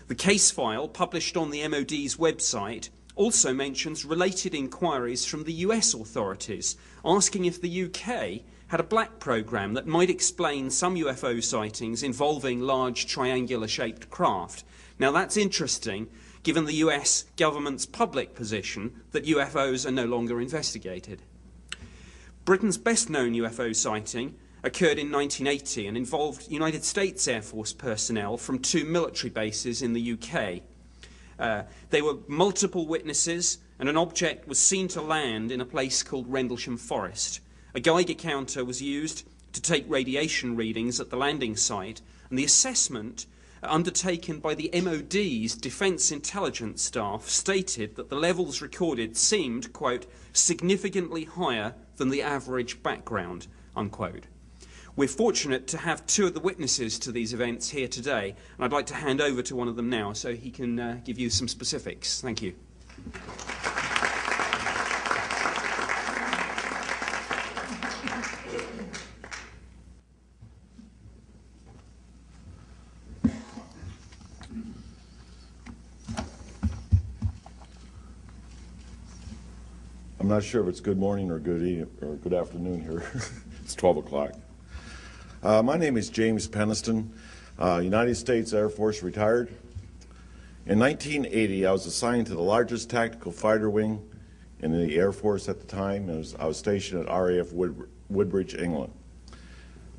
The case file, published on the MOD's website, also mentions related inquiries from the US authorities, asking if the UK had a black programme that might explain some UFO sightings involving large triangular-shaped craft. Now that's interesting, given the US government's public position that UFOs are no longer investigated. Britain's best-known UFO sighting occurred in 1980 and involved United States Air Force personnel from 2 military bases in the UK. There were multiple witnesses, and an object was seen to land in a place called Rendlesham Forest. A Geiger counter was used to take radiation readings at the landing site, and the assessment undertaken by the MOD's Defence Intelligence staff stated that the levels recorded seemed, quote, significantly higher than the average background, unquote. We're fortunate to have 2 of the witnesses to these events here today, and I'd like to hand over to one of them now so he can give you some specifics. Thank you. I'm not sure if it's good morning or good evening or good afternoon here. It's 12 o'clock. My name is James Peniston, United States Air Force retired. In 1980, I was assigned to the largest tactical fighter wing in the Air Force at the time. I was stationed at RAF Woodbridge, England.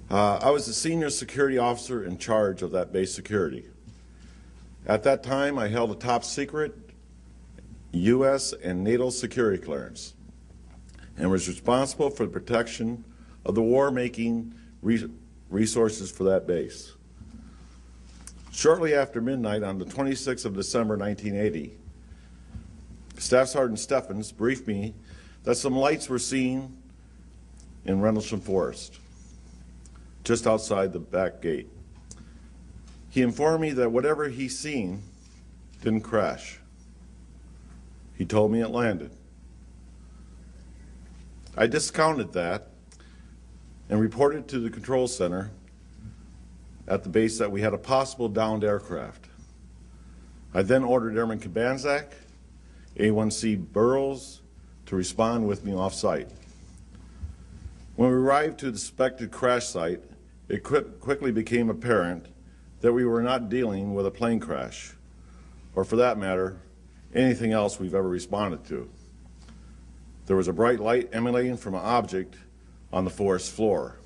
I was the senior security officer in charge of that base security. At that time, I held a top secret U.S. and NATO security clearance and was responsible for the protection of the war-making resources for that base. Shortly after midnight on the 26th of December 1980, Staff Sergeant Steffens briefed me that some lights were seen in Rendlesham Forest, just outside the back gate. He informed me that whatever he seen didn't crash. He told me it landed. I discounted that and reported to the control center at the base that we had a possible downed aircraft. I then ordered Airman Kabanzak, A1C Burroughs to respond with me off-site. When we arrived to the suspected crash site, it quickly became apparent that we were not dealing with a plane crash, or for that matter, anything else we've ever responded to. There was a bright light emanating from an object on the forest floor.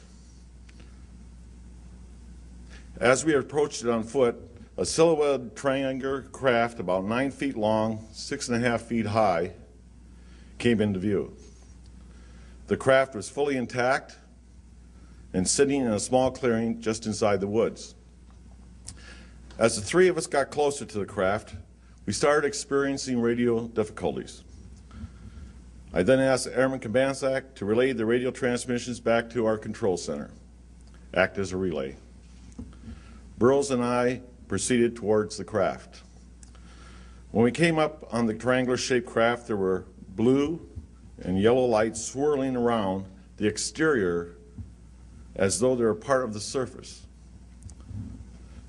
As we approached it on foot, a silhouetted triangular craft about 9 feet long, 6.5 feet high, came into view. The craft was fully intact and sitting in a small clearing just inside the woods. As the 3 of us got closer to the craft, we started experiencing radio difficulties. I then asked Airman Kabanzak to relay the radio transmissions back to our control center, act as a relay. Burroughs and I proceeded towards the craft. When we came up on the triangular-shaped craft, there were blue and yellow lights swirling around the exterior as though they were part of the surface.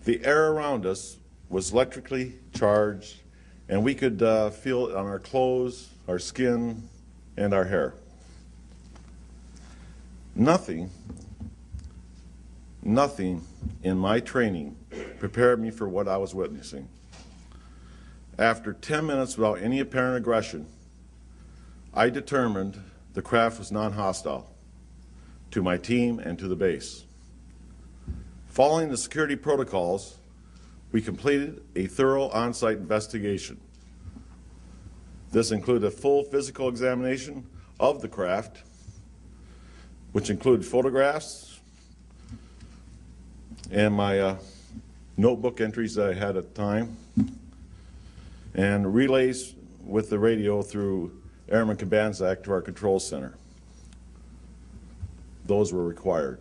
The air around us was electrically charged, and we could feel it on our clothes, our skin, and our hair. Nothing in my training prepared me for what I was witnessing. After 10 minutes without any apparent aggression, I determined the craft was non-hostile to my team and to the base. Following the security protocols, we completed a thorough on-site investigation. This included a full physical examination of the craft, which included photographs and my notebook entries that I had at the time, and relays with the radio through Airman Kabanzak to our control center. Those were required.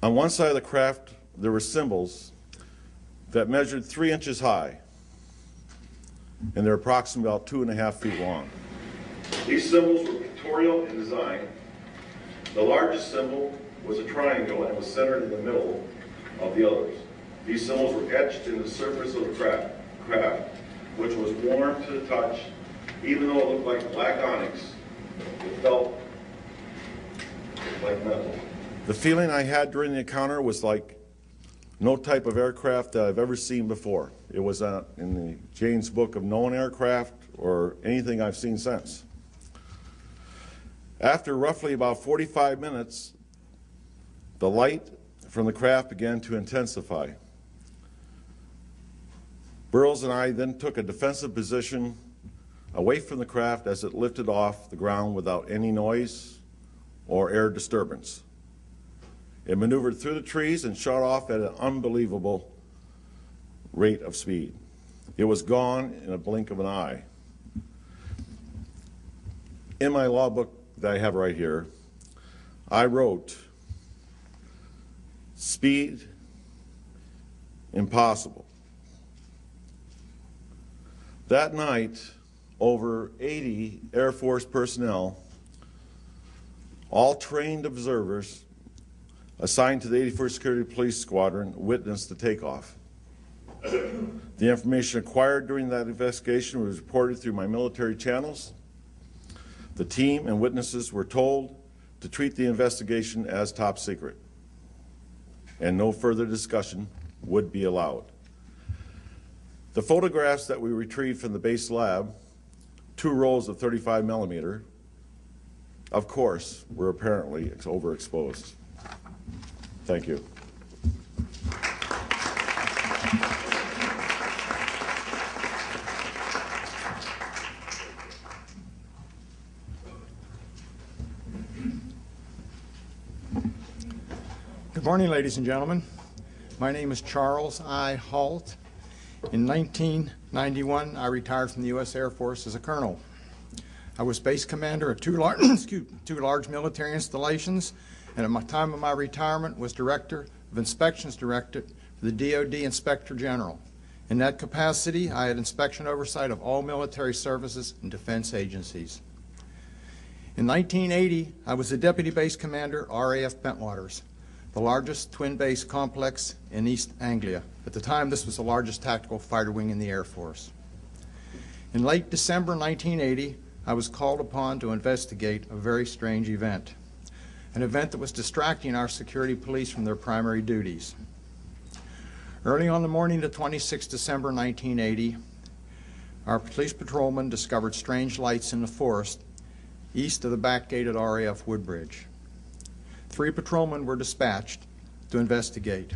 On one side of the craft, there were symbols that measured 3 inches high, and they're approximately about 2.5 feet long. These symbols were pictorial in design. The largest symbol was a triangle and was centered in the middle of the others. These symbols were etched in the surface of the craft, which was warm to the touch. Even though it looked like black onyx, it felt like metal. The feeling I had during the encounter was like no type of aircraft that I've ever seen before. It was in the Jane's book of known aircraft or anything I've seen since. After roughly about 45 minutes, the light from the craft began to intensify. Burroughs and I then took a defensive position away from the craft as it lifted off the ground without any noise or air disturbance. It maneuvered through the trees and shot off at an unbelievable rate of speed. It was gone in a blink of an eye. In my law book that I have right here, I wrote, "Speed, impossible." That night, over 80 Air Force personnel, all trained observers assigned to the 81st Security Police Squadron, witnessed the takeoff. The information acquired during that investigation was reported through my military channels. The team and witnesses were told to treat the investigation as top secret, and no further discussion would be allowed. The photographs that we retrieved from the base lab, 2 rolls of 35 millimeter, of course, were apparently overexposed. Thank you. Good morning, ladies and gentlemen. My name is Charles I. Halt. In 1991, I retired from the U.S. Air Force as a colonel. I was base commander of two large military installations, and at the time of my retirement was Director of Inspections Directorate for the DoD Inspector General. In that capacity, I had inspection oversight of all military services and defense agencies. In 1980, I was the Deputy Base Commander, RAF Bentwaters, the largest twin base complex in East Anglia. At the time, this was the largest tactical fighter wing in the Air Force. In late December 1980, I was called upon to investigate a very strange event, an event that was distracting our security police from their primary duties. Early on the morning of 26 December 1980, our police patrolman discovered strange lights in the forest east of the back gate at RAF Woodbridge. 3 patrolmen were dispatched to investigate.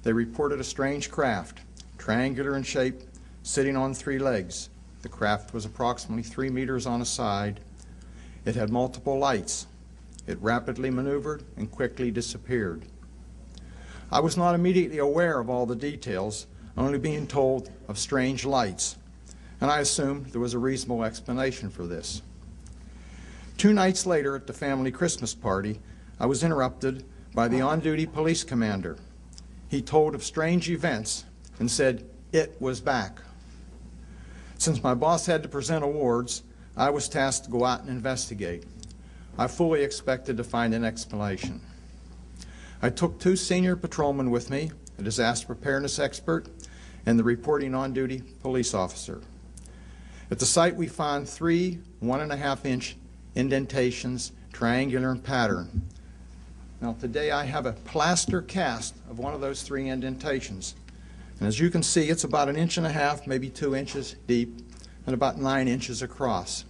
They reported a strange craft, triangular in shape, sitting on 3 legs. The craft was approximately 3 meters on a side. It had multiple lights. It rapidly maneuvered and quickly disappeared. I was not immediately aware of all the details, only being told of strange lights, and I assumed there was a reasonable explanation for this. 2 nights later, at the family Christmas party, I was interrupted by the on-duty police commander. He told of strange events and said it was back. Since my boss had to present awards, I was tasked to go out and investigate. I fully expected to find an explanation. I took 2 senior patrolmen with me, a disaster preparedness expert, and the reporting on-duty police officer. At the site, we found 3 1.5-inch indentations, triangular in pattern. Now today I have a plaster cast of one of those 3 indentations. And as you can see, it's about 1.5 inches, maybe 2 inches deep, and about 9 inches across.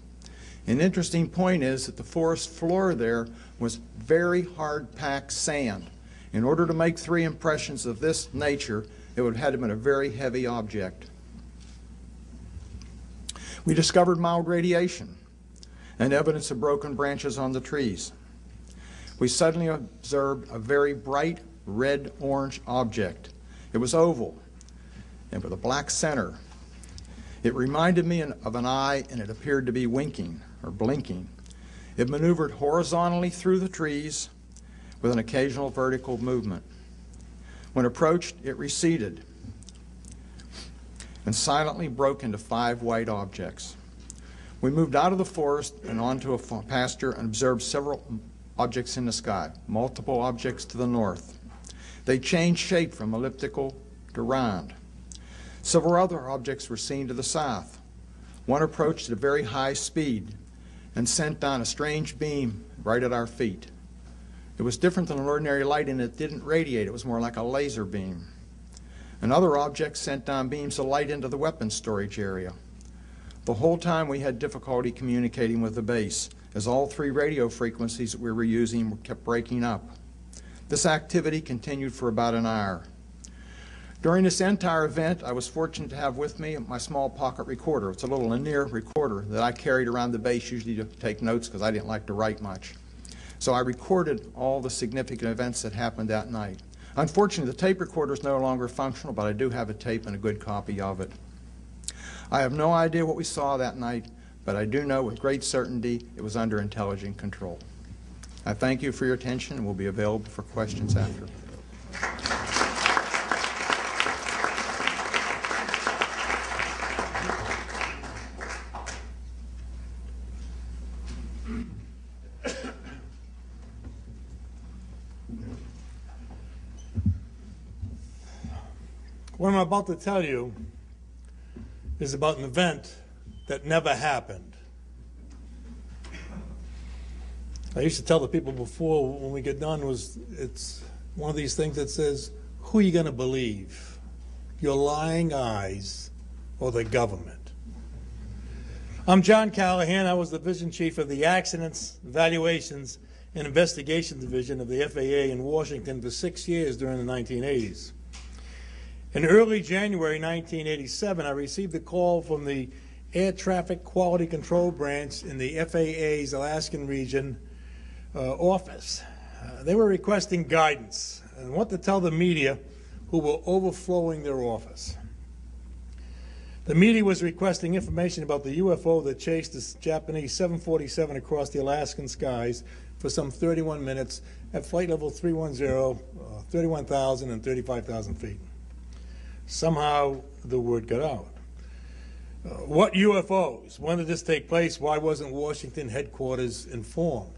An interesting point is that the forest floor there was very hard-packed sand. In order to make 3 impressions of this nature, it would have had to have been a very heavy object. We discovered mild radiation and evidence of broken branches on the trees. We suddenly observed a very bright red-orange object. It was oval and with a black center. It reminded me of an eye, and it appeared to be winking or blinking. It maneuvered horizontally through the trees with an occasional vertical movement. When approached, it receded and silently broke into 5 white objects. We moved out of the forest and onto a pasture and observed several objects in the sky, multiple objects to the north. They changed shape from elliptical around. Several other objects were seen to the south. One approached at a very high speed and sent down a strange beam right at our feet. It was different than an ordinary light in it didn't radiate. It was more like a laser beam. Another object sent down beams of light into the weapons storage area. The whole time we had difficulty communicating with the base, as all three radio frequencies that we were using kept breaking up. This activity continued for about an hour. During this entire event, I was fortunate to have with me my small pocket recorder. It's a little linear recorder that I carried around the base, usually to take notes because I didn't like to write much. So I recorded all the significant events that happened that night. Unfortunately, the tape recorder is no longer functional, but I do have a tape and a good copy of it. I have no idea what we saw that night, but I do know with great certainty it was under intelligent control. I thank you for your attention and will be available for questions after. What I'm about to tell you is about an event that never happened. I used to tell the people before when we get done it's one of these things that says, who are you going to believe? Your lying eyes or the government? I'm John Callahan. I was the division chief of the Accidents, Evaluations, and Investigation Division of the FAA in Washington for 6 years during the 1980s. In early January 1987, I received a call from the Air Traffic Quality Control Branch in the FAA's Alaskan region office. They were requesting guidance and what to tell the media who were overflowing their office. The media was requesting information about the UFO that chased the Japanese 747 across the Alaskan skies for some 31 minutes at flight level 310, 31,000 and 35,000 feet. Somehow the word got out. What UFOs? When did this take place? Why wasn't Washington headquarters informed?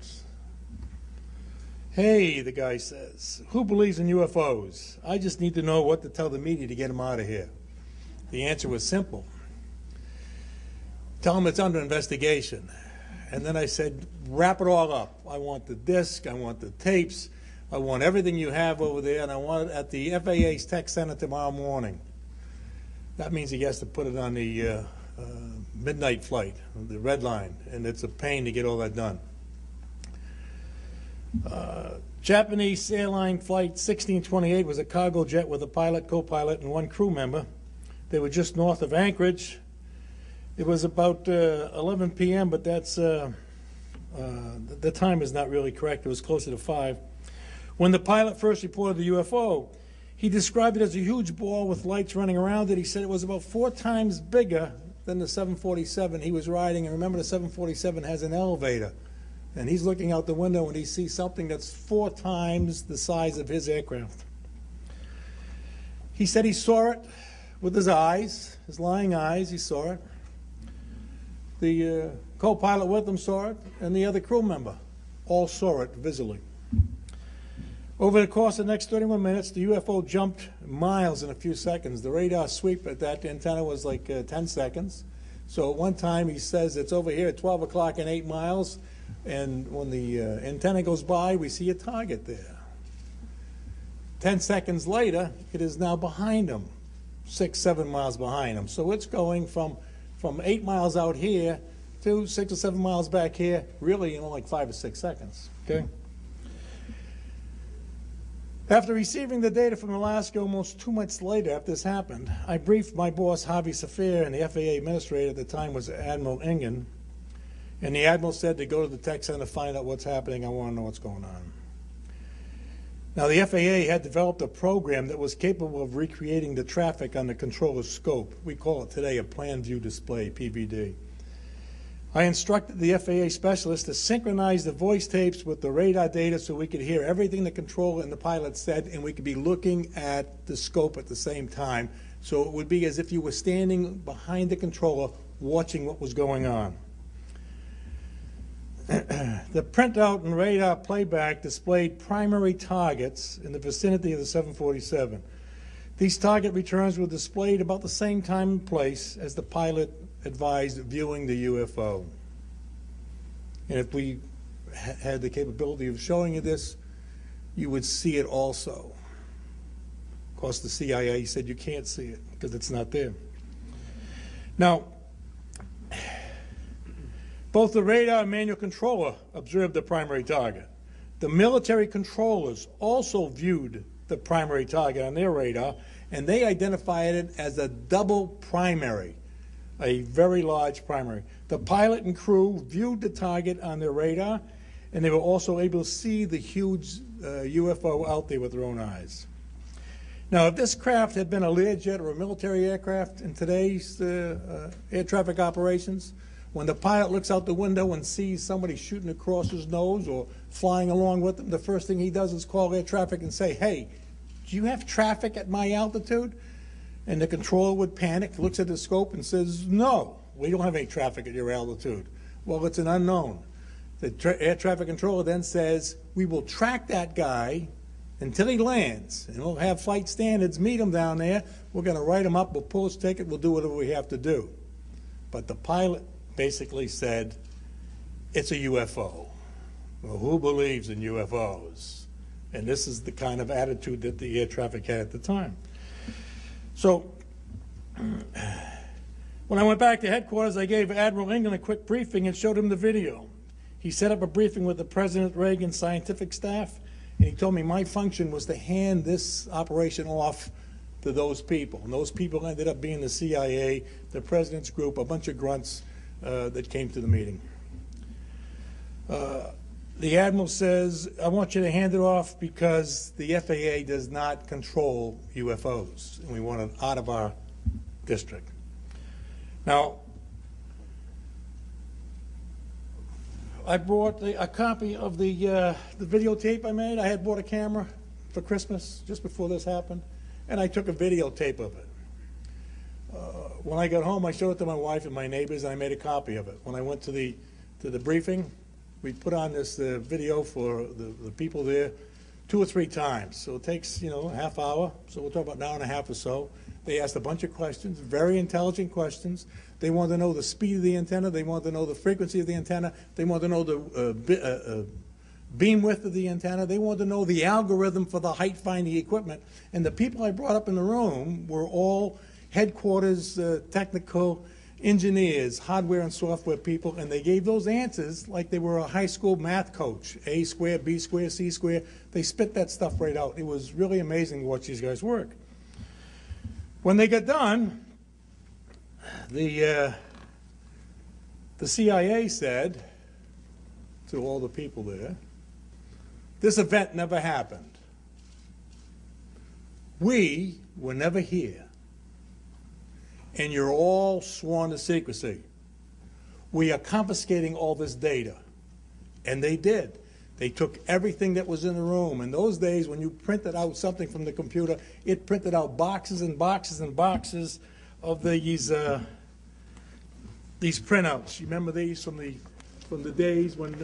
Hey, the guy says, who believes in UFOs? I just need to know what to tell the media to get them out of here. The answer was simple. Tell them it's under investigation. And then I said, wrap it all up. I want the disc, I want the tapes, I want everything you have over there, and I want it at the FAA's tech center tomorrow morning. That means he has to put it on the midnight flight, the red line, and it's a pain to get all that done. Japanese airline flight 1628 was a cargo jet with a pilot, co-pilot, and one crew member. They were just north of Anchorage. It was about 11 p.m., but that's the time is not really correct. It was closer to 5. When the pilot first reported the UFO, he described it as a huge ball with lights running around it. He said it was about 4 times bigger than the 747 he was riding. And remember, the 747 has an elevator. And he's looking out the window and he sees something that's 4 times the size of his aircraft. He said he saw it with his eyes, his lying eyes, he saw it. The co-pilot with him saw it, and the other crew member all saw it visually. Over the course of the next 31 minutes, the UFO jumped miles in a few seconds. The radar sweep at that antenna was like 10 seconds. So at one time he says it's over here at 12 o'clock and 8 miles, and when the antenna goes by, we see a target there. 10 seconds later, it is now behind him, 6, 7 miles behind him. So it's going from 8 miles out here to 6 or 7 miles back here, really in like 5 or 6 seconds. Okay. After receiving the data from Alaska almost 2 months later after this happened, I briefed my boss, Harvey Safir, and the FAA administrator at the time was Admiral Ingen. And the Admiral said to go to the tech center to find out what's happening. I want to know what's going on. Now, the FAA had developed a program that was capable of recreating the traffic on the controller's scope. We call it today a plan view display, PVD. I instructed the FAA specialist to synchronize the voice tapes with the radar data so we could hear everything the controller and the pilot said, and we could be looking at the scope at the same time. So it would be as if you were standing behind the controller watching what was going on. The printout and radar playback displayed primary targets in the vicinity of the 747. These target returns were displayed about the same time and place as the pilot advised viewing the UFO. And if we had the capability of showing you this, you would see it also. Of course, the CIA said you can't see it because it's not there. Now, both the radar and manual controller observed the primary target. The military controllers also viewed the primary target on their radar, and they identified it as a double primary, a very large primary. The pilot and crew viewed the target on their radar, and they were also able to see the huge UFO out there with their own eyes. Now, if this craft had been a Learjet or a military aircraft in today's air traffic operations, when the pilot looks out the window and sees somebody shooting across his nose or flying along with him, the first thing he does is call air traffic and say, "Hey, do you have traffic at my altitude?" And the controller would panic, looks at the scope and says, "No, we don't have any traffic at your altitude." Well, it's an unknown. The air traffic controller then says, "We will track that guy until he lands, and we'll have flight standards meet him down there. We're going to write him up, we'll pull his ticket, we'll do whatever we have to do." But the pilot basically said, "It's a UFO." Well, who believes in UFOs? And this is the kind of attitude that the air traffic had at the time. So when I went back to headquarters, I gave Admiral England a quick briefing and showed him the video. He set up a briefing with the President Reagan scientific staff, and he told me my function was to hand this operation off to those people. And those people ended up being the CIA, the President's group, a bunch of grunts that came to the meeting. The Admiral says, "I want you to hand it off because the FAA does not control UFOs, and we want it out of our district." Now, I brought a copy of the videotape I made. I had bought a camera for Christmas just before this happened, and I took a videotape of it. When I got home, I showed it to my wife and my neighbors, and I made a copy of it. When I went to the briefing, we put on this video for the people there 2 or 3 times. So it takes, a half hour. So we'll talk about an hour and a half or so. They asked a bunch of questions, very intelligent questions. They wanted to know the speed of the antenna. They wanted to know the frequency of the antenna. They wanted to know the beam width of the antenna. They wanted to know the algorithm for the height finding equipment. And the people I brought up in the room were all headquarters technical engineers, hardware and software people, and they gave those answers like they were a high school math coach. A squared, B squared, C squared. They spit that stuff right out. It was really amazing to watch these guys work. When they got done, the CIA said to all the people there, "This event never happened. We were never here. And you're all sworn to secrecy. We are confiscating all this data." And they did. They took everything that was in the room. In those days, when you printed out something from the computer, it printed out boxes and boxes and boxes of these printouts. You remember these from the days when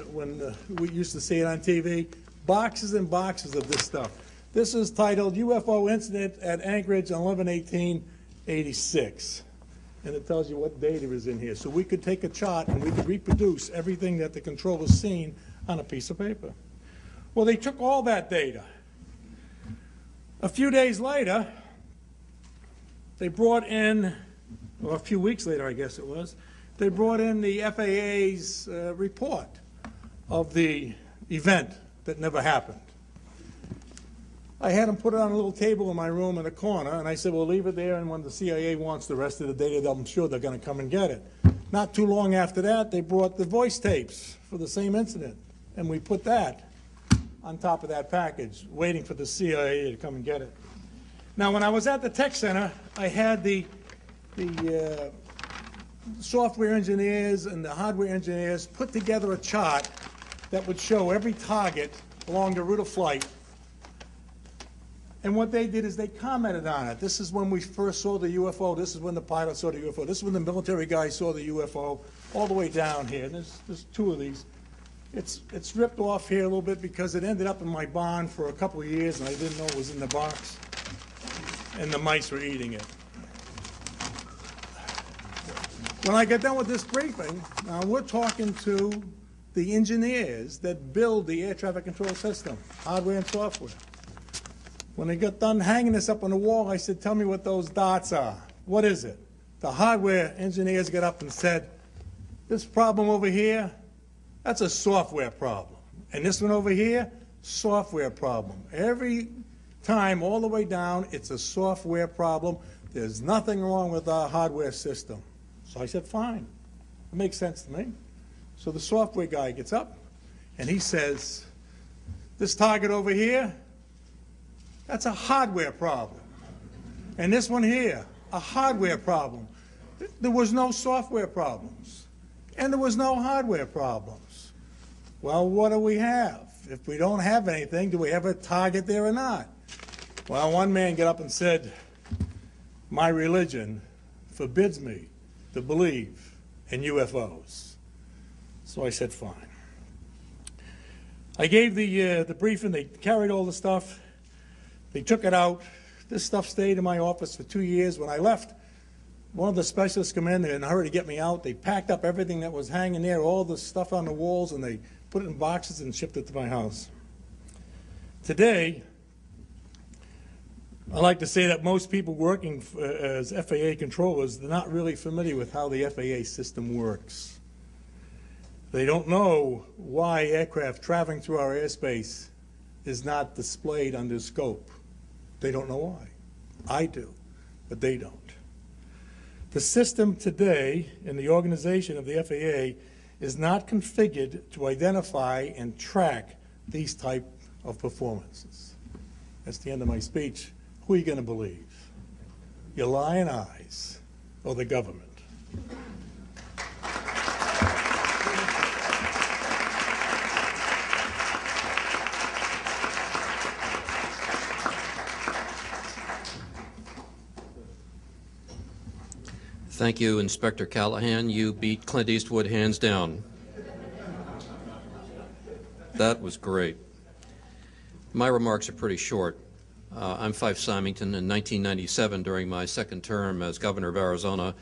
we used to see it on TV? Boxes and boxes of this stuff. This is titled "UFO Incident at Anchorage on 11/18/86. And it tells you what data is in here. So we could take a chart and we could reproduce everything that the controller's seen on a piece of paper. Well, they took all that data. A few days later, they brought in, or a few weeks later, I guess it was, they brought in the FAA's report of the event that never happened. I had them put it on a little table in my room in the corner, and I said, "Well, leave it there, and when the CIA wants the rest of the data, I'm sure they're going to come and get it." Not too long after that, they brought the voice tapes for the same incident, and we put that on top of that package, waiting for the CIA to come and get it. Now, when I was at the tech center, I had the software engineers and the hardware engineers put together a chart that would show every target along the route of flight. And what they did is they commented on it. This is when we first saw the UFO. This is when the pilot saw the UFO. This is when the military guy saw the UFO, all the way down here. And there's 2 of these. It's ripped off here a little bit because it ended up in my barn for a couple of years, and I didn't know it was in the box. and the mice were eating it. When I get done with this briefing, now we're talking to the engineers that build the air traffic control system, hardware and software. When I got done hanging this up on the wall, I said, tell me what those dots are. What is it? The hardware engineers got up and said, this problem over here, that's a software problem. And this one over here, software problem. Every time, all the way down, it's a software problem. There's nothing wrong with our hardware system. So I said, fine. It makes sense to me. So the software guy gets up, and he says, this target over here, that's a hardware problem. And this one here, a hardware problem. There was no software problems. And there was no hardware problems. Well, what do we have? If we don't have anything, do we have a target there or not? Well, one man got up and said, my religion forbids me to believe in UFOs. So I said, fine. I gave the briefing. They carried all the stuff. They took it out. This stuff stayed in my office for 2 years. When I left, one of the specialists came in there in a hurry to get me out. They packed up everything that was hanging there, all the stuff on the walls, and they put it in boxes and shipped it to my house. Today, I like to say that most people working as FAA controllers, they're not really familiar with how the FAA system works. They don't know why aircraft traveling through our airspace is not displayed under scope. They don't know why. I do, but they don't. The system today in the organization of the FAA is not configured to identify and track these type of performances. That's the end of my speech. Who are you going to believe? Your lying eyes or the government? Thank you, Inspector Callahan. You beat Clint Eastwood hands down. That was great. My remarks are pretty short. I'm Fife Symington. In 1997, during my second term as governor of Arizona,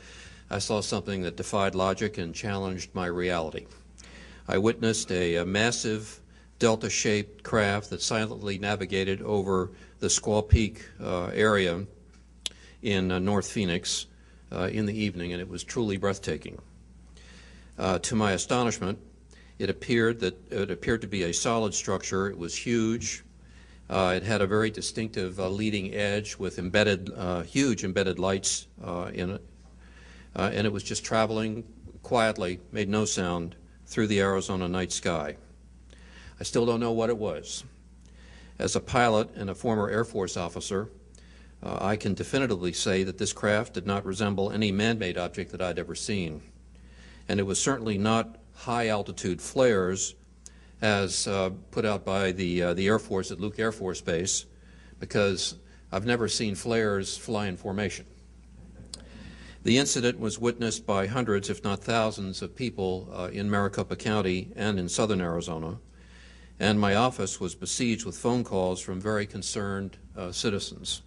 I saw something that defied logic and challenged my reality. I witnessed a massive delta-shaped craft that silently navigated over the Squaw Peak area in North Phoenix in the evening, and it was truly breathtaking. To my astonishment, it appeared to be a solid structure. It was huge. It had a very distinctive leading edge with huge embedded lights in it, and it was just traveling quietly, made no sound, through the Arizona night sky. I still don't know what it was. As a pilot and a former Air Force officer, I can definitively say that this craft did not resemble any man-made object that I'd ever seen. And it was certainly not high-altitude flares as put out by the Air Force at Luke Air Force Base, because I've never seen flares fly in formation. The incident was witnessed by hundreds, if not thousands, of people in Maricopa County and in southern Arizona, and my office was besieged with phone calls from very concerned citizens.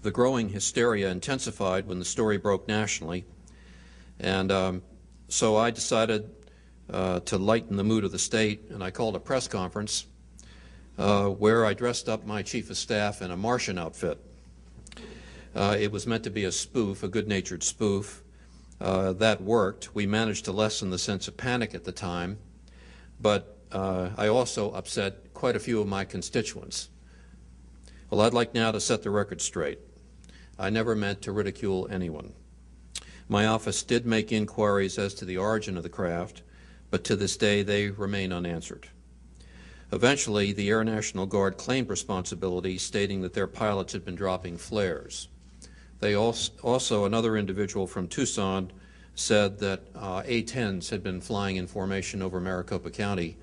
The growing hysteria intensified when the story broke nationally, and so I decided to lighten the mood of the state, and I called a press conference where I dressed up my chief of staff in a Martian outfit. It was meant to be a spoof, a good-natured spoof. That worked. We managed to lessen the sense of panic at the time, but I also upset quite a few of my constituents. Well, I'd like now to set the record straight. I never meant to ridicule anyone. My office did make inquiries as to the origin of the craft, but to this day they remain unanswered. Eventually, the Air National Guard claimed responsibility, stating that their pilots had been dropping flares. They also, another individual from Tucson said that A-10s had been flying in formation over Maricopa County,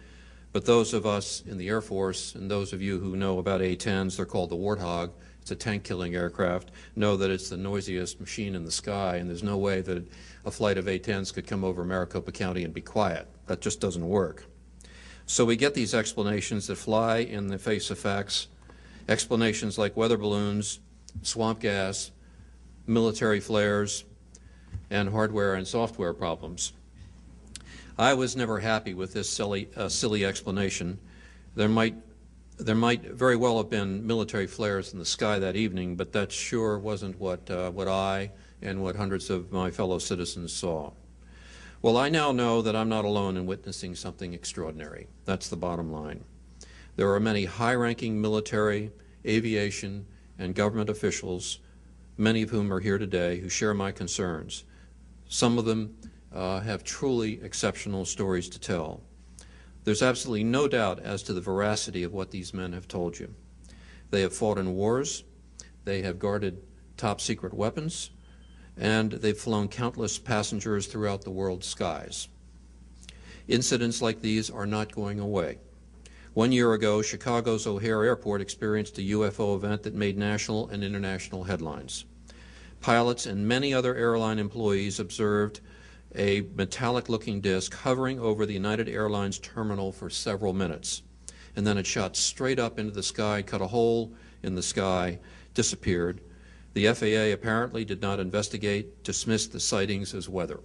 but those of us in the Air Force, and those of you who know about A-10s, they're called the Warthog, it's a tank-killing aircraft, know that it's the noisiest machine in the sky, and there's no way that a flight of A-10s could come over Maricopa County and be quiet. That just doesn't work. So we get these explanations that fly in the face of facts, explanations like weather balloons swamp gas, military flares, and hardware and software problems. I was never happy with this silly explanation. There might very well have been military flares in the sky that evening, but that sure wasn't what I and what hundreds of my fellow citizens saw. Well, I now know that I'm not alone in witnessing something extraordinary. That's the bottom line. There are many high-ranking military, aviation, and government officials, many of whom are here today, who share my concerns. Some of them have truly exceptional stories to tell. There's absolutely no doubt as to the veracity of what these men have told you. They have fought in wars, they have guarded top-secret weapons, and they've flown countless passengers throughout the world's skies. Incidents like these are not going away. 1 year ago, Chicago's O'Hare Airport experienced a UFO event that made national and international headlines. Pilots and many other airline employees observed a metallic-looking disc hovering over the United Airlines terminal for several minutes, and then it shot straight up into the sky, cut a hole in the sky, disappeared. The FAA apparently did not investigate, dismissed the sightings as weather.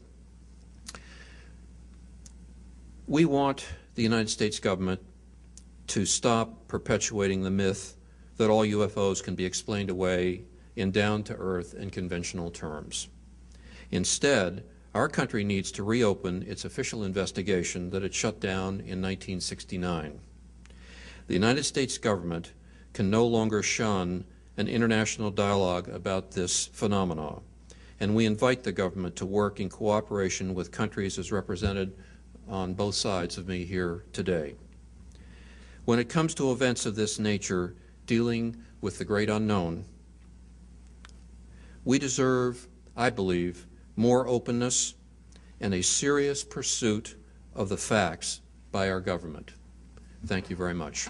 We want the United States government to stop perpetuating the myth that all UFOs can be explained away in down-to-earth and conventional terms. Instead, our country needs to reopen its official investigation that it shut down in 1969. The United States government can no longer shun an international dialogue about this phenomenon, and we invite the government to work in cooperation with countries as represented on both sides of me here today. When it comes to events of this nature, dealing with the great unknown, we deserve, I believe, more openness and a serious pursuit of the facts by our government. Thank you very much.